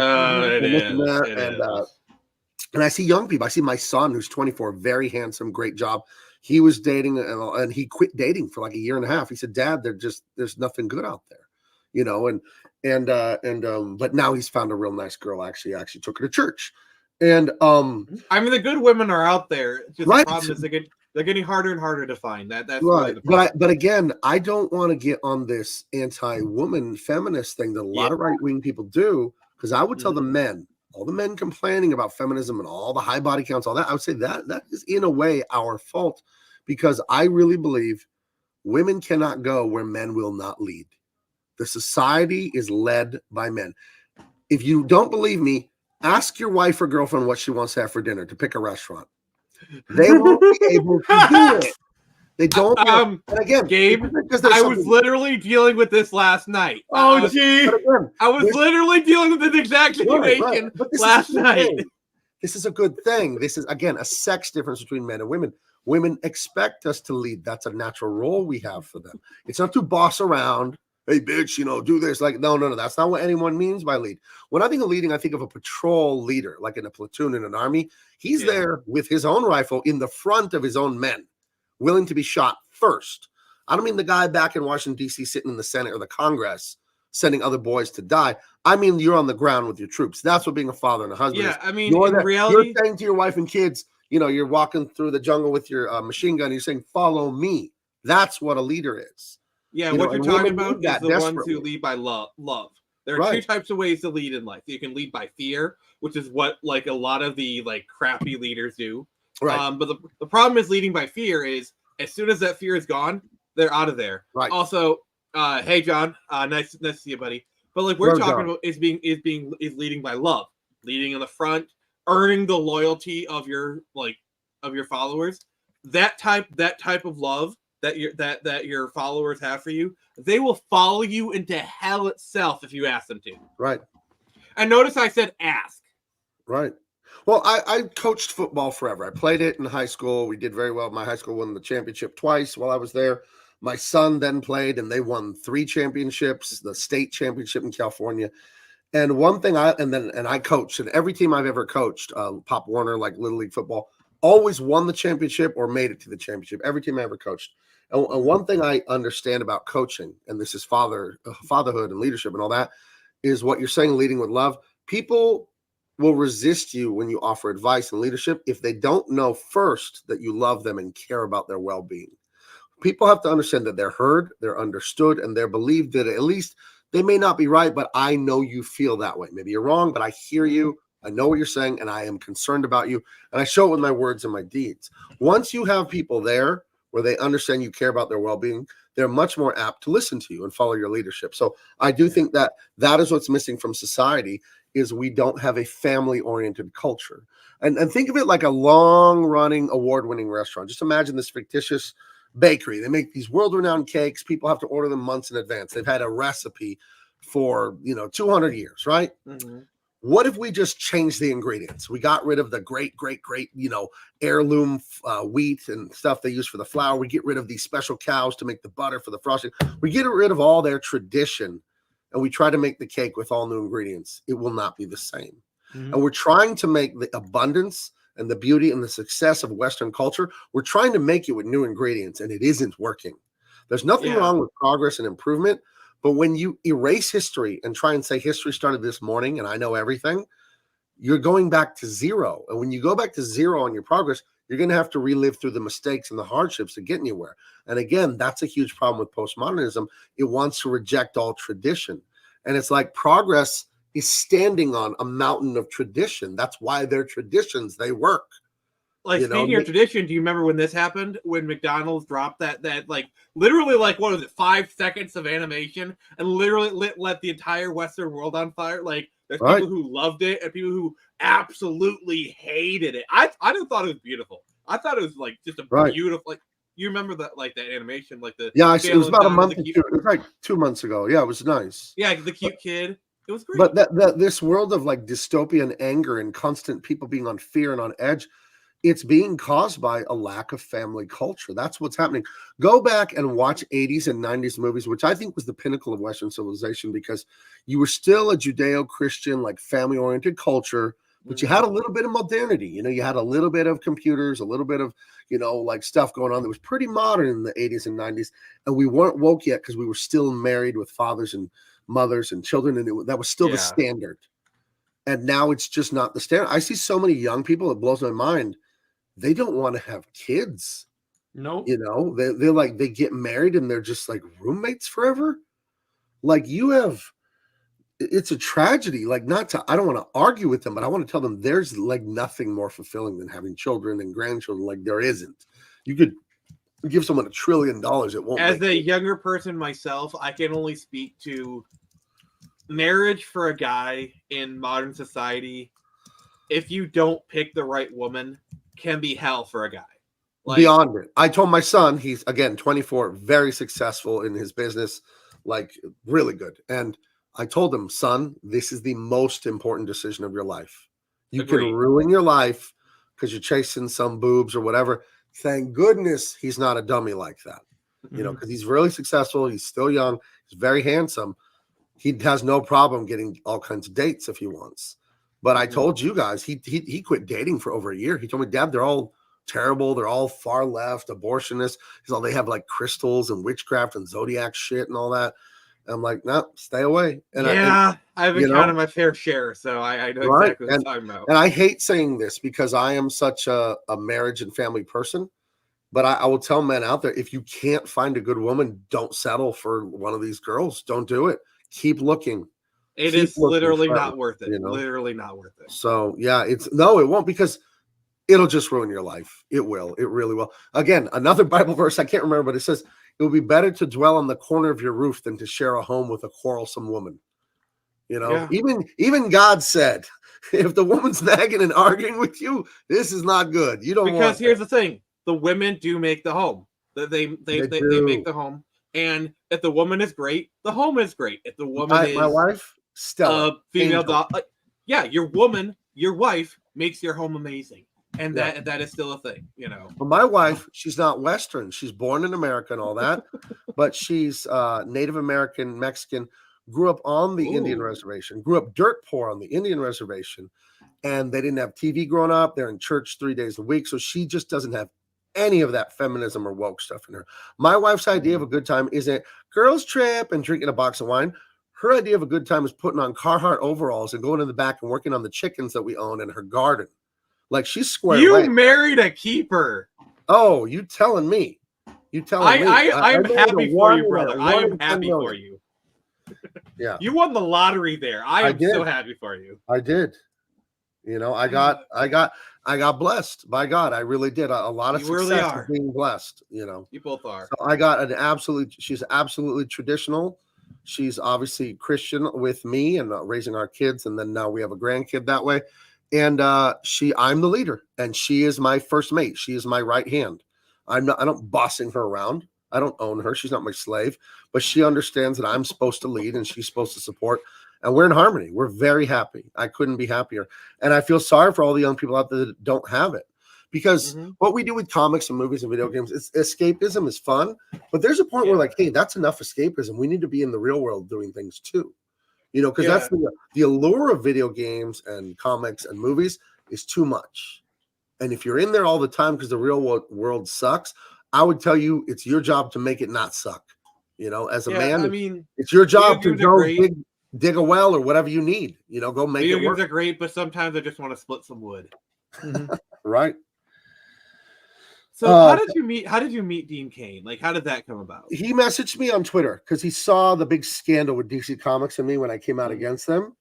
And I see young people. I see my son who's 24, very handsome, great job. He was dating and he quit dating for like a year and a half. He said, Dad, there's nothing good out there, but now he's found a real nice girl. Actually took her to church. And I mean, the good women are out there. Just the problem is they're getting harder and harder to find. That's right. Really the problem. But again, I don't want to get on this anti-woman feminist thing that a lot of right-wing people do, because I would tell the men, all the men complaining about feminism and all the high body counts, all that, I would say that is in a way our fault, because I really believe women cannot go where men will not lead. The society is led by men. If you don't believe me, ask your wife or girlfriend what she wants to have for dinner to pick a restaurant. They won't be able to do it. They don't. And again, Gabe, I was literally dealing with this last night. Oh, gee. I was literally dealing with this exact situation last night. This is a good thing. This is, again, a sex difference between men and women. Women expect us to lead. That's a natural role we have for them. It's not to boss around. Hey, bitch, do this. Like, no. That's not what anyone means by lead. When I think of leading, I think of a patrol leader, like in a platoon in an army. He's there with his own rifle in the front of his own men, willing to be shot first. I don't mean the guy back in Washington, D.C. sitting in the Senate or the Congress sending other boys to die. I mean, you're on the ground with your troops. That's what being a father and a husband is. I mean, in reality, you're saying to your wife and kids, you're walking through the jungle with your machine gun. You're saying, follow me. That's what a leader is. Yeah, what you're talking about is the ones who lead by love. There are two types of ways to lead in life. You can lead by fear, which is what like a lot of the like crappy leaders do. Right. But the problem is leading by fear is as soon as that fear is gone, they're out of there. Right. Also, hey John, nice to see you, buddy. But like we're talking about is leading by love, leading in the front, earning the loyalty of your followers. That type of love that your followers have for you, they will follow you into hell itself if you ask them to. Right. And notice I said ask. Right. Well, I coached football forever. I played it in high school. We did very well. My high school won the championship twice while I was there. My son then played, and they won 3 championships, the state championship in California. And one thing I coached, and every team I've ever coached, Pop Warner, like Little League football, always won the championship or made it to the championship. Every team I ever coached. And one thing I understand about coaching, and this is fatherhood and leadership and all that, is what you're saying, leading with love. People will resist you when you offer advice and leadership if they don't know first that you love them and care about their well-being. People have to understand that they're heard, they're understood, and they're believed that at least they may not be right, but I know you feel that way. Maybe you're wrong, but I hear you. I know what you're saying, and I am concerned about you. And I show it with my words and my deeds. Once you have people there where they understand you care about their well-being, they're much more apt to listen to you and follow your leadership. So I do think that is what's missing from society, is we don't have a family-oriented culture. And think of it like a long-running, award-winning restaurant. Just imagine this fictitious bakery. They make these world-renowned cakes. People have to order them months in advance. They've had a recipe for 200 years, right? Mm-hmm. What if we just changed the ingredients? We got rid of the great, heirloom wheat and stuff they use for the flour. We get rid of these special cows to make the butter for the frosting. We get rid of all their tradition, and we try to make the cake with all new ingredients. It will not be the same. Mm-hmm. And we're trying to make the abundance and the beauty and the success of Western culture, we're trying to make it with new ingredients, and it isn't working. There's nothing wrong with progress and improvement, but when you erase history and try and say history started this morning and I know everything, you're going back to zero. And when you go back to zero on your progress, you're going to have to relive through the mistakes and the hardships to get anywhere. And again, that's a huge problem with postmodernism. It wants to reject all tradition. And it's like progress is standing on a mountain of tradition. That's why they're traditions. They work. Like, speaking of tradition, do you remember when this happened? When McDonald's dropped that like literally like what was it, 5 seconds of animation and literally let the entire Western world on fire? Like, there's people who loved it and people who absolutely hated it. I thought it was beautiful. I thought it was like just a beautiful, like, you remember that, like, that animation, like the it was about a month or two. It was like 2 months ago. Yeah, it was nice. Yeah, the cute kid. It was great. But this world of like dystopian anger and constant people being on fear and on edge, it's being caused by a lack of family culture. That's what's happening. Go back and watch 80s and 90s movies, which I think was the pinnacle of Western civilization, because you were still a Judeo-Christian, like family-oriented culture, but you had a little bit of modernity. You had a little bit of computers, a little bit of, like stuff going on that was pretty modern in the 80s and 90s. And we weren't woke yet because we were still married with fathers and mothers and children. And that was still the standard. And now it's just not the standard. I see so many young people, it blows my mind. They don't want to have kids. No. They're like, they get married and they're just like roommates forever. Like, it's a tragedy. Like, I don't want to argue with them, but I want to tell them there's like nothing more fulfilling than having children and grandchildren. Like, there isn't. You could give someone $1 trillion. It won't. As a younger person myself, I can only speak to marriage for a guy in modern society. If you don't pick the right woman, can be hell for a guy. Like, beyond it. I told my son, he's again 24, very successful in his business, like really good. And I told him, son, this is the most important decision of your life. You can ruin your life because you're chasing some boobs or whatever. Thank goodness he's not a dummy like that. Because he's really successful. He's still young. He's very handsome. He has no problem getting all kinds of dates if he wants. But I told you guys, he quit dating for over a year. He told me, Dad, they're all terrible. They're all far left, abortionists. They have like crystals and witchcraft and zodiac shit and all that. And I'm like, no, stay away. And I've encountered my fair share, so I know exactly what I'm talking about. And I hate saying this because I am such a marriage and family person. But I will tell men out there, if you can't find a good woman, don't settle for one of these girls. Don't do it. Keep looking. It is literally not worth it. Literally not worth it. So yeah, it won't, because it'll just ruin your life. It will. It really will. Again, another Bible verse, I can't remember, but it says, it will be better to dwell on the corner of your roof than to share a home with a quarrelsome woman. Even God said, if the woman's nagging and arguing with you, this is not good. You don't want, because here's the thing. The women do make the home. They make the home. And if the woman is great, the home is great. If the woman is my wife, Stella, female dog, your wife makes your home amazing, and that is still a thing, Well, my wife, she's not Western. She's born in America and all that, but she's Native American, Mexican. Grew up on the Indian reservation. Grew up dirt poor on the Indian reservation, and they didn't have TV growing up. They're in church 3 days a week, so she just doesn't have any of that feminism or woke stuff in her. My wife's idea of a good time isn't girls trip and drinking a box of wine. Her idea of a good time is putting on Carhartt overalls and going in the back and working on the chickens that we own in her garden. Like, she's squared away. You married a keeper. Oh, you telling me? You telling me? I'm happy for you, brother. I am happy for you. Yeah, you won the lottery there. I am so happy for you. I did. I got blessed by God. I really did. A lot of success of being blessed. You both are. So I got she's absolutely traditional. She's obviously Christian with me and raising our kids, and then now we have a grandkid that way. And I'm the leader, and she is my first mate. She is my right hand. I don't bossing her around. I don't own her. She's not my slave, but she understands that I'm supposed to lead and she's supposed to support. And we're in harmony. We're very happy. I couldn't be happier. And I feel sorry for all the young people out there that don't have it. Because what we do with comics and movies and video games, escapism is fun. But there's a point where, like, hey, that's enough escapism. We need to be in the real world doing things too. Because that's the allure of video games and comics and movies is too much. And if you're in there all the time because the real world sucks, I would tell you it's your job to make it not suck. You know, as a man, I mean, it's your job to games are go great. dig a well or whatever you need. You know, go make Video it games work. are great, but sometimes I just want to split some wood. Right. So how did you meet Dean Cain? Like, how did that come about? He messaged me on Twitter because he saw the big scandal with DC Comics and me when I came out against them,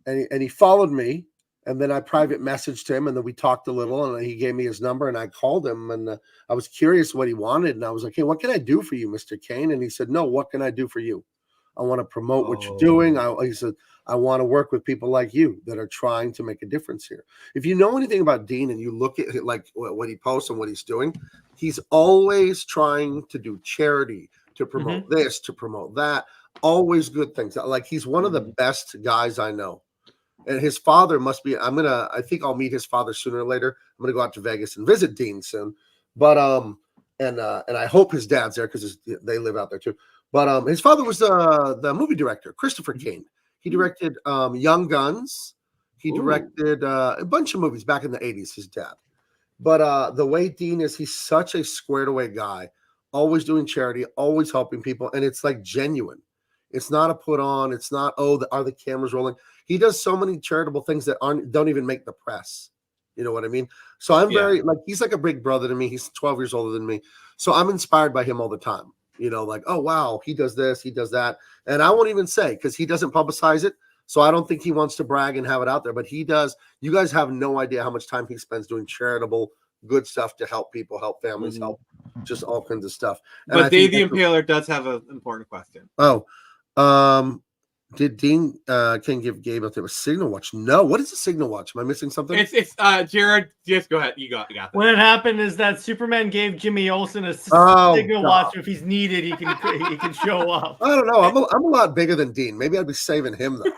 and he followed me. And then I private messaged him, and then we talked a little, and he gave me his number, and I called him, and I was curious what he wanted, and I was like, "Hey, what can I do for you, Mr. Cain?" And he said, "No, what can I do for you? I want to promote what you're doing." He said, "I want to work with people like you that are trying to make a difference here." If you know anything about Dean and you look at like what he posts and what he's doing, he's always trying to do charity, to promote this, to promote that, always good things. Like he's one of the best guys I know. And his father must be, I think I'll meet his father sooner or later. I'm going to go out to Vegas and visit Dean soon. But, and I hope his dad's there because they live out there too. But his father was the movie director, Christopher Cain. He directed Young Guns. He directed a bunch of movies back in the 80s, his dad. But the way Dean is, he's such a squared away guy, always doing charity, always helping people. And it's like genuine. It's not a put on. It's not, are the cameras rolling? He does so many charitable things that don't even make the press. You know what I mean? So I'm very he's like a big brother to me. He's 12 years older than me. So I'm inspired by him all the time. You know, like, oh, wow, he does this, he does that. And I won't even say because he doesn't publicize it. So I don't think he wants to brag and have it out there, but he does. You guys have no idea how much time he spends doing charitable, good stuff to help people, help families, help just all kinds of stuff. And but Dave the Impaler does have an important question. Did Dean Cain give Gabe Eltaeb a signal watch? No. What is a signal watch? Am I missing something? It's Jared. Just go ahead. You got this. What happened is that Superman gave Jimmy Olsen a signal watch. If he's needed, he can show up. I don't know. I'm a lot bigger than Dean. Maybe I'd be saving him though.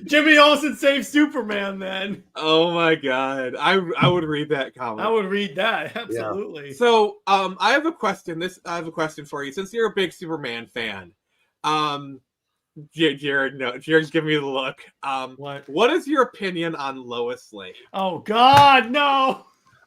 Jimmy Olsen saved Superman. Then. Oh my God, I would read that comment. I would read that absolutely. Yeah. So I have a question. I have a question for you. Since you're a big Superman fan. Jared's giving me the look. What is your opinion on Lois Lane? Oh God, no.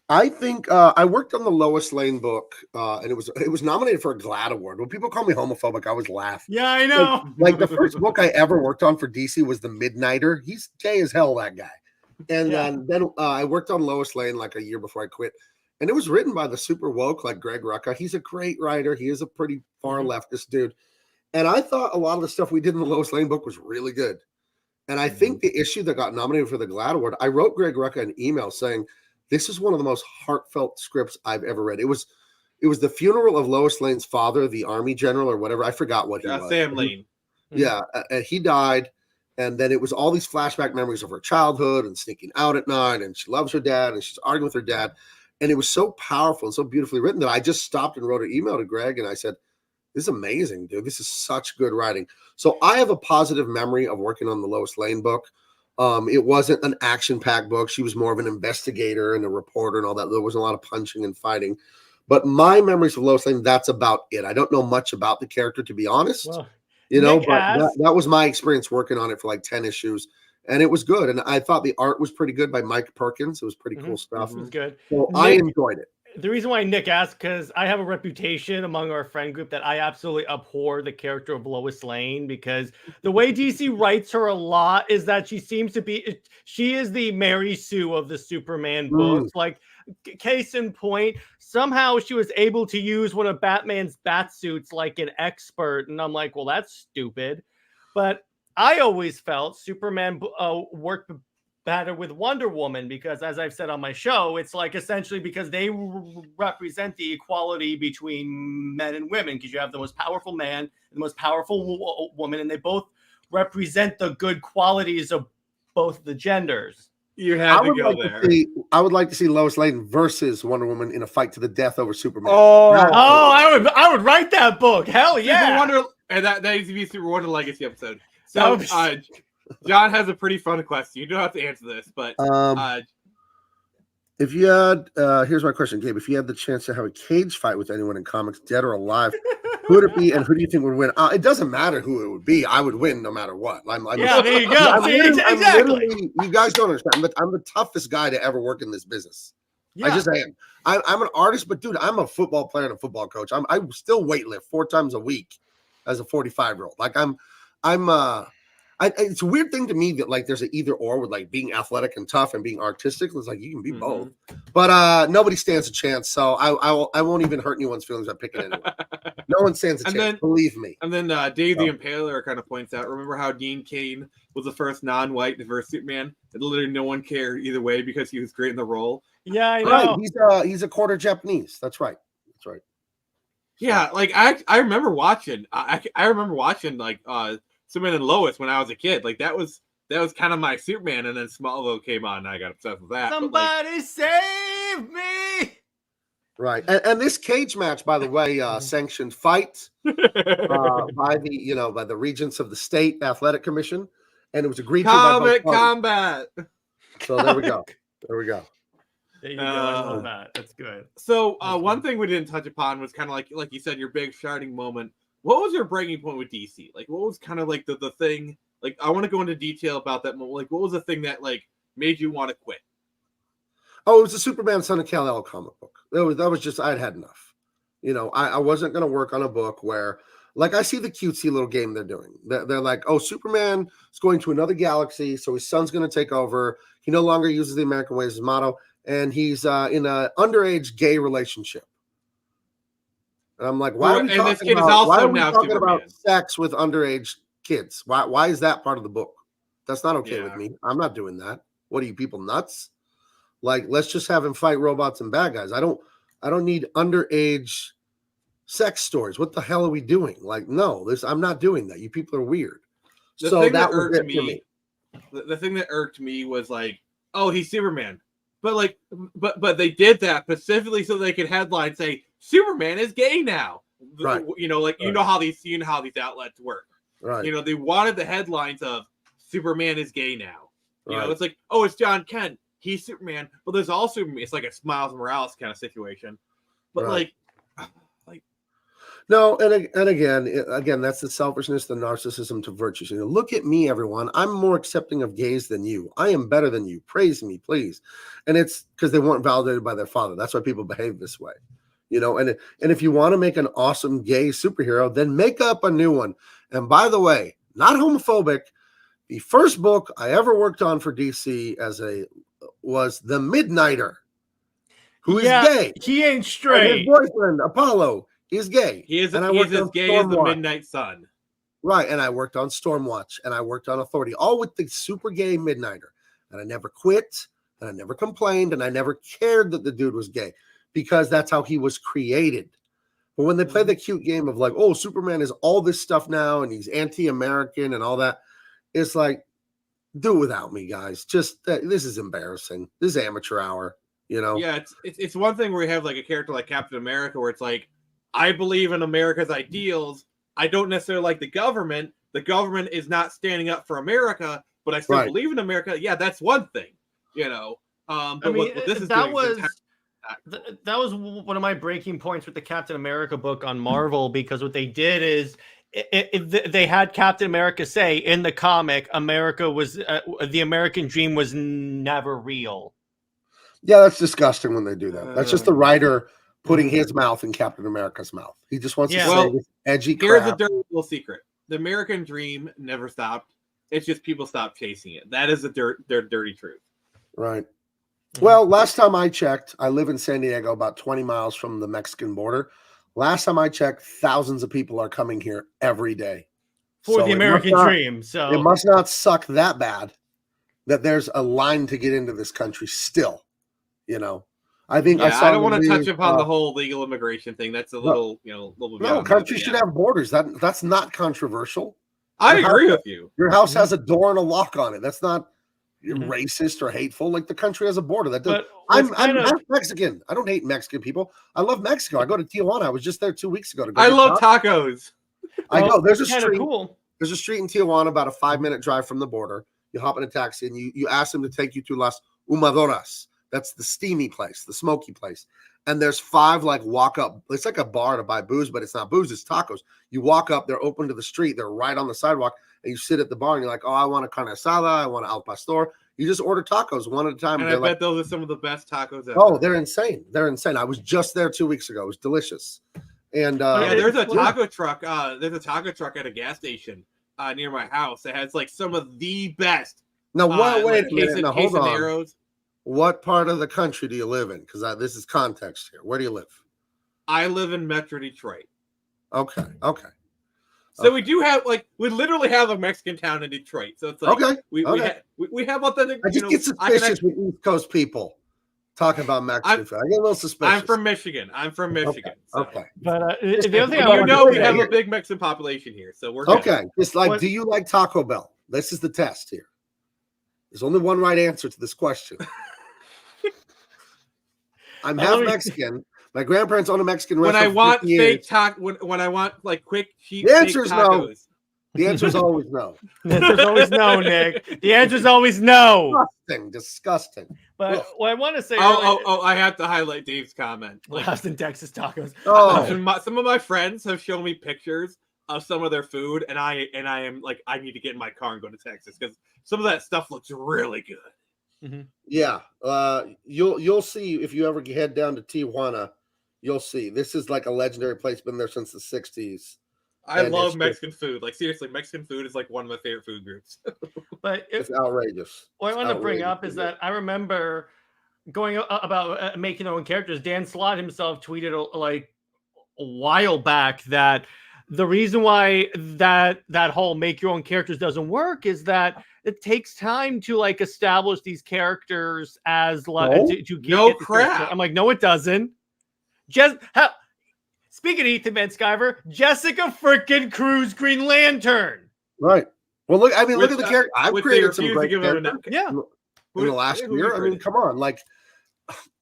I think I worked on the Lois Lane book, and it was nominated for a GLAAD award. When people call me homophobic, I always laugh. Yeah, I know. Like the first book I ever worked on for DC was The Midnighter. He's gay as hell, that guy. And then I worked on Lois Lane like a year before I quit. And it was written by the super woke, like Greg Rucka. He's a great writer. He is a pretty far leftist dude. And I thought a lot of the stuff we did in the Lois Lane book was really good. And I think the issue that got nominated for the GLAAD award, I wrote Greg Rucka an email saying, this is one of the most heartfelt scripts I've ever read. It was the funeral of Lois Lane's father, the army general or whatever. I forgot what he was. Sam Lane. Yeah. And he died. And then it was all these flashback memories of her childhood and sneaking out at night. And she loves her dad and she's arguing with her dad. And it was so powerful and so beautifully written that I just stopped and wrote an email to Greg. And I said, this is amazing, dude. This is such good writing. So I have a positive memory of working on the Lois Lane book. It wasn't an action-packed book. She was more of an investigator and a reporter and all that. There wasn't a lot of punching and fighting. But my memories of Lois Lane, that's about it. I don't know much about the character, to be honest. Well, but that was my experience working on it for like 10 issues. And it was good. And I thought the art was pretty good by Mike Perkins. It was pretty cool stuff. It was good. So I enjoyed it. The reason why Nick asked, because I have a reputation among our friend group that I absolutely abhor the character of Lois Lane, because the way DC writes her a lot is that she is the Mary Sue of the Superman books. Like, case in point, somehow she was able to use one of Batman's bat suits like an expert. And I'm like, well, that's stupid. But I always felt Superman worked better with Wonder Woman because, as I've said on my show, it's like essentially because they represent the equality between men and women, because you have the most powerful man and the most powerful woman, and they both represent the good qualities of both the genders. You had to go there. I would like to see Lois Lane versus Wonder Woman in a fight to the death over Superman. I would write that book. Hell yeah! And that needs to be Super Wonder Legacy episode. So John has a pretty fun question. You don't have to answer this, but if you had here's my question, Gabe. If you had the chance to have a cage fight with anyone in comics, dead or alive, Who would it be, and who do you think would win? It doesn't matter who it would be. I would win no matter what. Yeah, there you go. See, exactly. You guys don't understand. I'm the toughest guy to ever work in this business. Yeah. I just am. I'm an artist, but dude, I'm a football player and a football coach. I still weightlift 4 times a week as a 45-year-old. Like it's a weird thing to me that like there's an either or with like being athletic and tough and being artistic. It's like you can be both, but nobody stands a chance. So I won't even hurt anyone's feelings by picking anyone. No one stands a chance. Believe me. And then Dave the Impaler kind of points out. Remember how Dean Cain was the first non-white diverse Superman? And literally no one cared either way because he was great in the role. Yeah, I know. Right. He's a quarter Japanese. That's right. Yeah, like I remember watching. I remember watching like Superman and Lois when I was a kid. Like that was kind of my Superman, and then Smallville came on, and I got obsessed with that. Somebody save me! Right, and this cage match, by the way, sanctioned fight by the regents of the state athletic commission, and it was agreed to by both parties. Combat. So there we go. There you go. I love that. That's good. So one thing we didn't touch upon was kind of like you said, your big shining moment. What was your breaking point with DC? Like, what was kind of like the thing? Like, I want to go into detail about that moment. Like, what was the thing that like made you want to quit? Oh, it was the Superman Son of Kal-El comic book. That was just I'd had enough. I wasn't going to work on a book where, like, I see the cutesy little game they're doing. They're like, oh, Superman is going to another galaxy, so his son's going to take over. He no longer uses the American way as his motto, and he's in an underage gay relationship. And I'm like, why are we talking about sex with underage kids? Why is that part of the book? That's not okay with me. I'm not doing that. What are you people nuts? Like, let's just have him fight robots and bad guys. I don't need underage sex stories. What the hell are we doing? Like, no, I'm not doing that. You people are weird. The thing that irked me. The thing that irked me was like, oh, he's Superman. But they did that specifically so they could headline say Superman is gay now. Right. You know how these outlets work. Right. They wanted the headlines of Superman is gay now. Right. It's like, oh, it's John Kent. He's Superman, but there's also it's like a Miles Morales kind of situation. But right. No, and again, that's the selfishness, the narcissism to virtues. Look at me, everyone. I'm more accepting of gays than you. I am better than you. Praise me, please. And it's because they weren't validated by their father. That's why people behave this way. And if you want to make an awesome gay superhero, then make up a new one. And by the way, not homophobic. The first book I ever worked on for DC was The Midnighter, who is gay. He ain't straight. And his boyfriend, Apollo, is gay. He's as gay as the Midnight Sun. Right, and I worked on Stormwatch, and I worked on Authority, all with the super gay Midnighter. And I never quit, and I never complained, and I never cared that the dude was gay, because that's how he was created. But when they play the cute game of like, oh, Superman is all this stuff now, and he's anti-American and all that, it's like, do it without me, guys. Just this is embarrassing. This is amateur hour, Yeah, it's one thing where you have like a character like Captain America, where it's like, I believe in America's ideals. I don't necessarily like the government. The government is not standing up for America, but I still believe in America. Yeah, that's one thing, But what this is that was one of my breaking points with the Captain America book on Marvel, because what they did is they had Captain America say in the comic, America was the American dream was never real. Yeah, that's disgusting when they do that. That's just the writer putting his mouth in Captain America's mouth. He just wants to say this edgy crap. Here's a dirty little secret. The American dream never stopped. It's just people stopped chasing it. That is their dirty truth. Right. Well, last time I checked, I live in San Diego, about 20 miles from the Mexican border. Last time I checked, thousands of people are coming here every day. For the American dream. So it must not suck that bad that there's a line to get into this country still. I think I don't want to touch upon the whole legal immigration thing. That's a little, little bit. No, countries should have borders. That's not controversial. I agree with you. Your house has a door and a lock on it. That's not racist or hateful. Like, the country has a border. That does. I'm half Mexican. I don't hate Mexican people. I love Mexico. I go to Tijuana. I was just there 2 weeks ago. I love tacos. I go. There's a street. Cool. There's a street in Tijuana about a 5-minute drive from the border. You hop in a taxi and you ask them to take you to Las Humadoras. That's the steamy place, the smoky place. And there's 5 like walk up. It's like a bar to buy booze, but it's not booze. It's tacos. You walk up, they're open to the street. They're right on the sidewalk. And you sit at the bar and you're like, oh, I want a carne asada. I want an al pastor. You just order tacos one at a time. And I bet those are some of the best tacos ever. Oh, they're insane. They're insane. I was just there 2 weeks ago. It was delicious. And yeah, there's a taco truck. There's a taco truck at a gas station near my house. It has like some of the best. Now, wait like a minute. Now, hold on. quesadillas. What part of the country do you live in? Because this is context here. Where do you live? I live in Metro Detroit. Okay. So we do have we literally have a Mexican town in Detroit. So it's like we have authentic. I just get suspicious with East Coast people talking about Mexican food. I get a little suspicious. I'm from Michigan. Okay. But the other thing we have a big Mexican population here, so we're good. Okay. Just like, do you like Taco Bell? This is the test here. There's only one right answer to this question. I'm half Mexican. My grandparents own a Mexican restaurant. When I want fake taco, when I want like quick, cheap, the answer is tacos. no. The answer is always no. The answer is always no, Nick. The answer is always no. Disgusting. But what I want to say. I have to highlight Dave's comment. Austin, Texas tacos. Oh, some of my friends have shown me pictures of some of their food, and I am like, I need to get in my car and go to Texas because some of that stuff looks really good. Mm-hmm. Yeah, you'll see if you ever head down to Tijuana. You'll see this is like a legendary place. Been there since the 60s. I love Mexican food. Like seriously, Mexican food is like one of my favorite food groups. But it's outrageous. What I want to bring up is that I remember going about making their own characters. Dan Slott himself tweeted like a while back that the reason why that whole make your own characters doesn't work is that it takes time to like establish these characters as like to get no crap. I'm like, no, it doesn't. Speaking of Ethan Van Sciver, Jessica freaking Cruz Green Lantern. Right. Well, look at the character. I've created some great characters. Yeah. In the last year. I mean, come on. Like,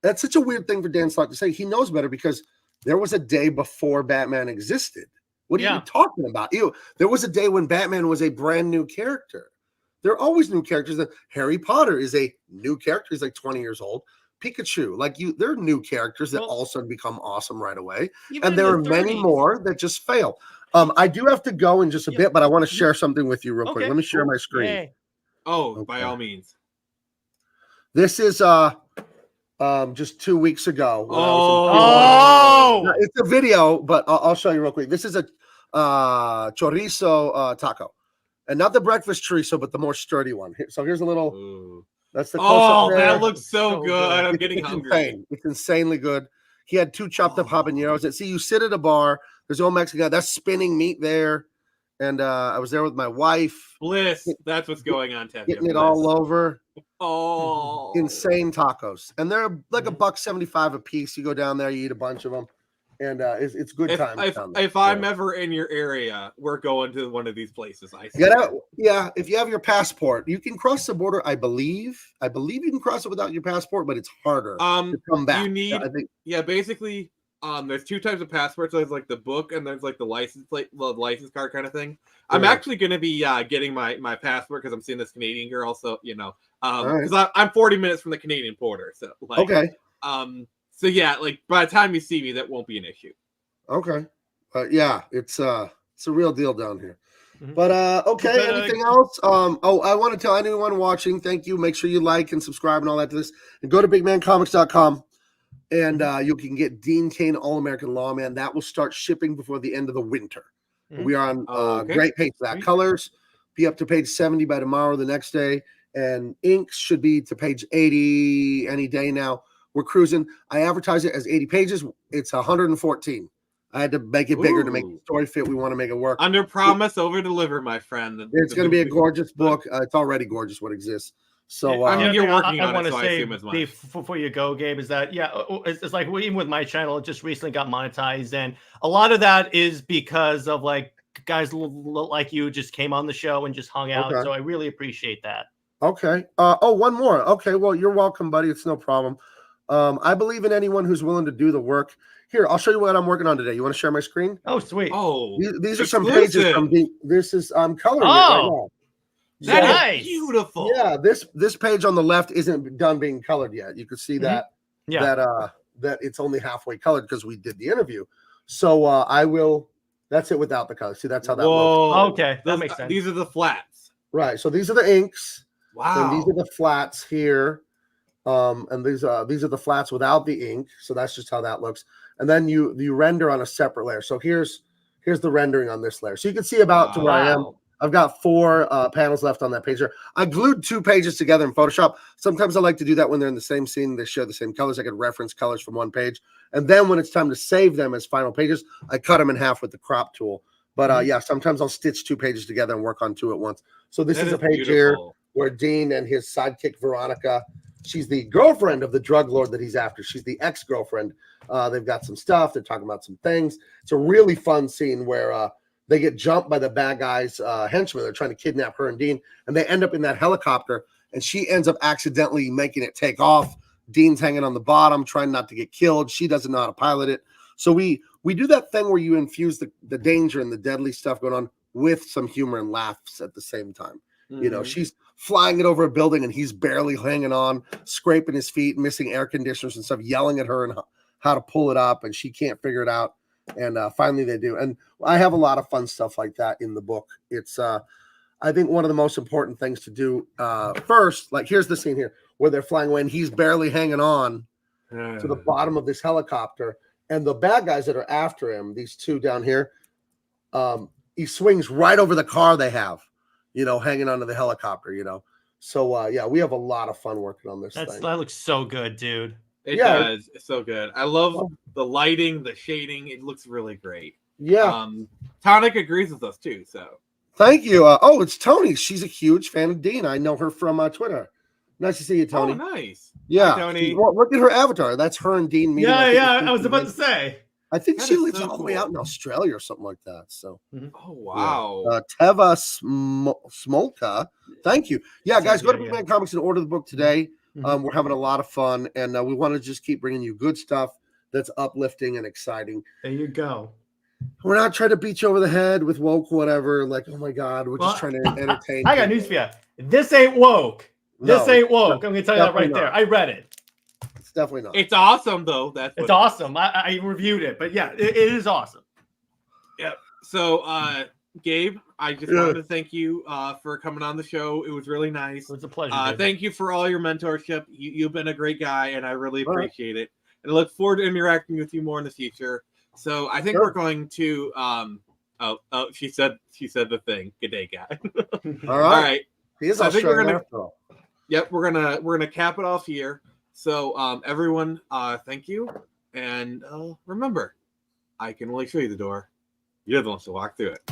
that's such a weird thing for Dan Slott to say. He knows better because there was a day before Batman existed. What are you talking about? There was a day when Batman was a brand new character. There are always new characters. Harry Potter is a new character. He's like 20 years old. Pikachu, there are new characters that all of a sudden become awesome right away. And there are many more that just fail. I do have to go in just a bit, but I want to share something with you real quick. Let me share my screen. Yay. By all means. This is just 2 weeks ago. It's a video, but I'll show you real quick. This is a chorizo taco, and not the breakfast chorizo, but the more sturdy one. So here's a little. Ooh. That's the close-up there. That looks so good. I'm getting hungry. Insane. It's insanely good. He had 2 chopped up habaneros. See, you sit at a bar. There's old Mexican guy. That's spinning meat there. And I was there with my wife. Bliss. That's what's going on, Ted. Getting it all over. Oh. Insane tacos. And they're like $1.75 a piece. You go down there, you eat a bunch of them. And it's good time. If I'm ever in your area, we're going to one of these places. If you have your passport, you can cross the border. I believe you can cross it without your passport, but it's harder to come back. You need, basically, there's 2 types of passports. There's like the book, and there's like the license plate, the license card kind of thing. I'm actually going to be getting my passport because I'm seeing this Canadian girl. So because I'm 40 minutes from the Canadian border. So So yeah, like by the time you see me, that won't be an issue. Okay, it's a real deal down here. But anything else? I want to tell anyone watching, thank you. Make sure you like and subscribe and all that to this, and go to bigmancomics.com, and you can get Dean Cain All-American Lawman. That will start shipping before the end of the winter. We are on great pace for that. Colors be up to page 70 by tomorrow, the next day, and inks should be to page 80 any day now. We're cruising. I advertise it as 80 pages. It's 114. I had to make it bigger to make the story fit. We want to make it work. Under promise, over deliver, my friend. It's going to be a gorgeous book. It's already gorgeous what exists. So you're working on it, so I assume as much. Before you go, Gabe, is that it's like even with my channel, it just recently got monetized, and a lot of that is because of like guys like you just came on the show and just hung out. So I really appreciate that. Okay. One more. Okay. Well, you're welcome, buddy. It's no problem. I believe in anyone who's willing to do the work. Here, I'll show you what I'm working on today. You want to share my screen? Oh, sweet. Oh, these are some pages from this is coloring it right now. That is Nice. beautiful. Yeah, this page on the left isn't done being colored yet. You can see that that it's only halfway colored because we did the interview. So I will. That's it without the color. See, that's how that looks. Whoa. Okay, that makes sense. These are the flats. Right. So these are the inks. Wow. And these are the flats here. And these are the flats without the ink. So that's just how that looks. And then you render on a separate layer. So here's the rendering on this layer. So you can see about to where I am. I've got 4 panels left on that page here. I glued 2 pages together in Photoshop. Sometimes I like to do that when they're in the same scene. They share the same colors. I could reference colors from one page. And then when it's time to save them as final pages, I cut them in half with the crop tool. But yeah, sometimes I'll stitch 2 pages together and work on 2 at once. So this is a page here where Dean and his sidekick, Veronica, she's the girlfriend of the drug lord that he's after. She's the ex-girlfriend. They've got some stuff. They're talking about some things. It's a really fun scene where they get jumped by the bad guys' henchmen. They're trying to kidnap her and Dean, and they end up in that helicopter, and she ends up accidentally making it take off. Dean's hanging on the bottom, trying not to get killed. She doesn't know how to pilot it. So we do that thing where you infuse the danger and the deadly stuff going on with some humor and laughs at the same time. Mm-hmm. You know, she's flying it over a building, and he's barely hanging on, scraping his feet, missing air conditioners and stuff, yelling at her and how to pull it up, and she can't figure it out. And finally they do. And I have a lot of fun stuff like that in the book. It's I think one of the most important things to do first, like here's the scene here where they're flying away and he's barely hanging on to the bottom of this helicopter, and the bad guys that are after him, these 2 down here, he swings right over the car they have, you know, hanging onto the helicopter, you know. So yeah, we have a lot of fun working on this thing. That looks so good, dude. It does. It's so good. I love the lighting, the shading. It looks really great. Yeah. Tonic agrees with us too. So thank you. Oh, it's Tony. She's a huge fan of Dean. I know her from Twitter. Nice to see you, Tony. Oh, nice. Yeah. Hi, Tony. Look at her avatar. That's her and Dean meeting. Yeah. I was about to say. I think she lives all the way out in Australia or something like that. So. Oh wow. Yeah. Teva Smolka. Thank you. Yeah, guys, go to Big Man Comics and order the book today. We're having a lot of fun, and we want to just keep bringing you good stuff that's uplifting and exciting. There you go. We're not trying to beat you over the head with woke whatever. Like, oh my God, we're just trying to entertain. I got news for you. This ain't woke. This ain't woke. I'm going to tell you that right there. I read it. It's definitely not. It's awesome, though. It's awesome. I reviewed it, but yeah, it is awesome. Yep. So, Gabe, I just wanted to thank you for coming on the show. It was really nice. It was a pleasure. Thank you for all your mentorship. You've been a great guy, and I really appreciate it. And I look forward to interacting with you more in the future. So I think we're going to she said the thing. Good day, guy. All right. He is Australian after all. Yep, we're gonna cap it off here. So everyone, thank you. And remember, I can only show you the door. You're the ones to walk through it.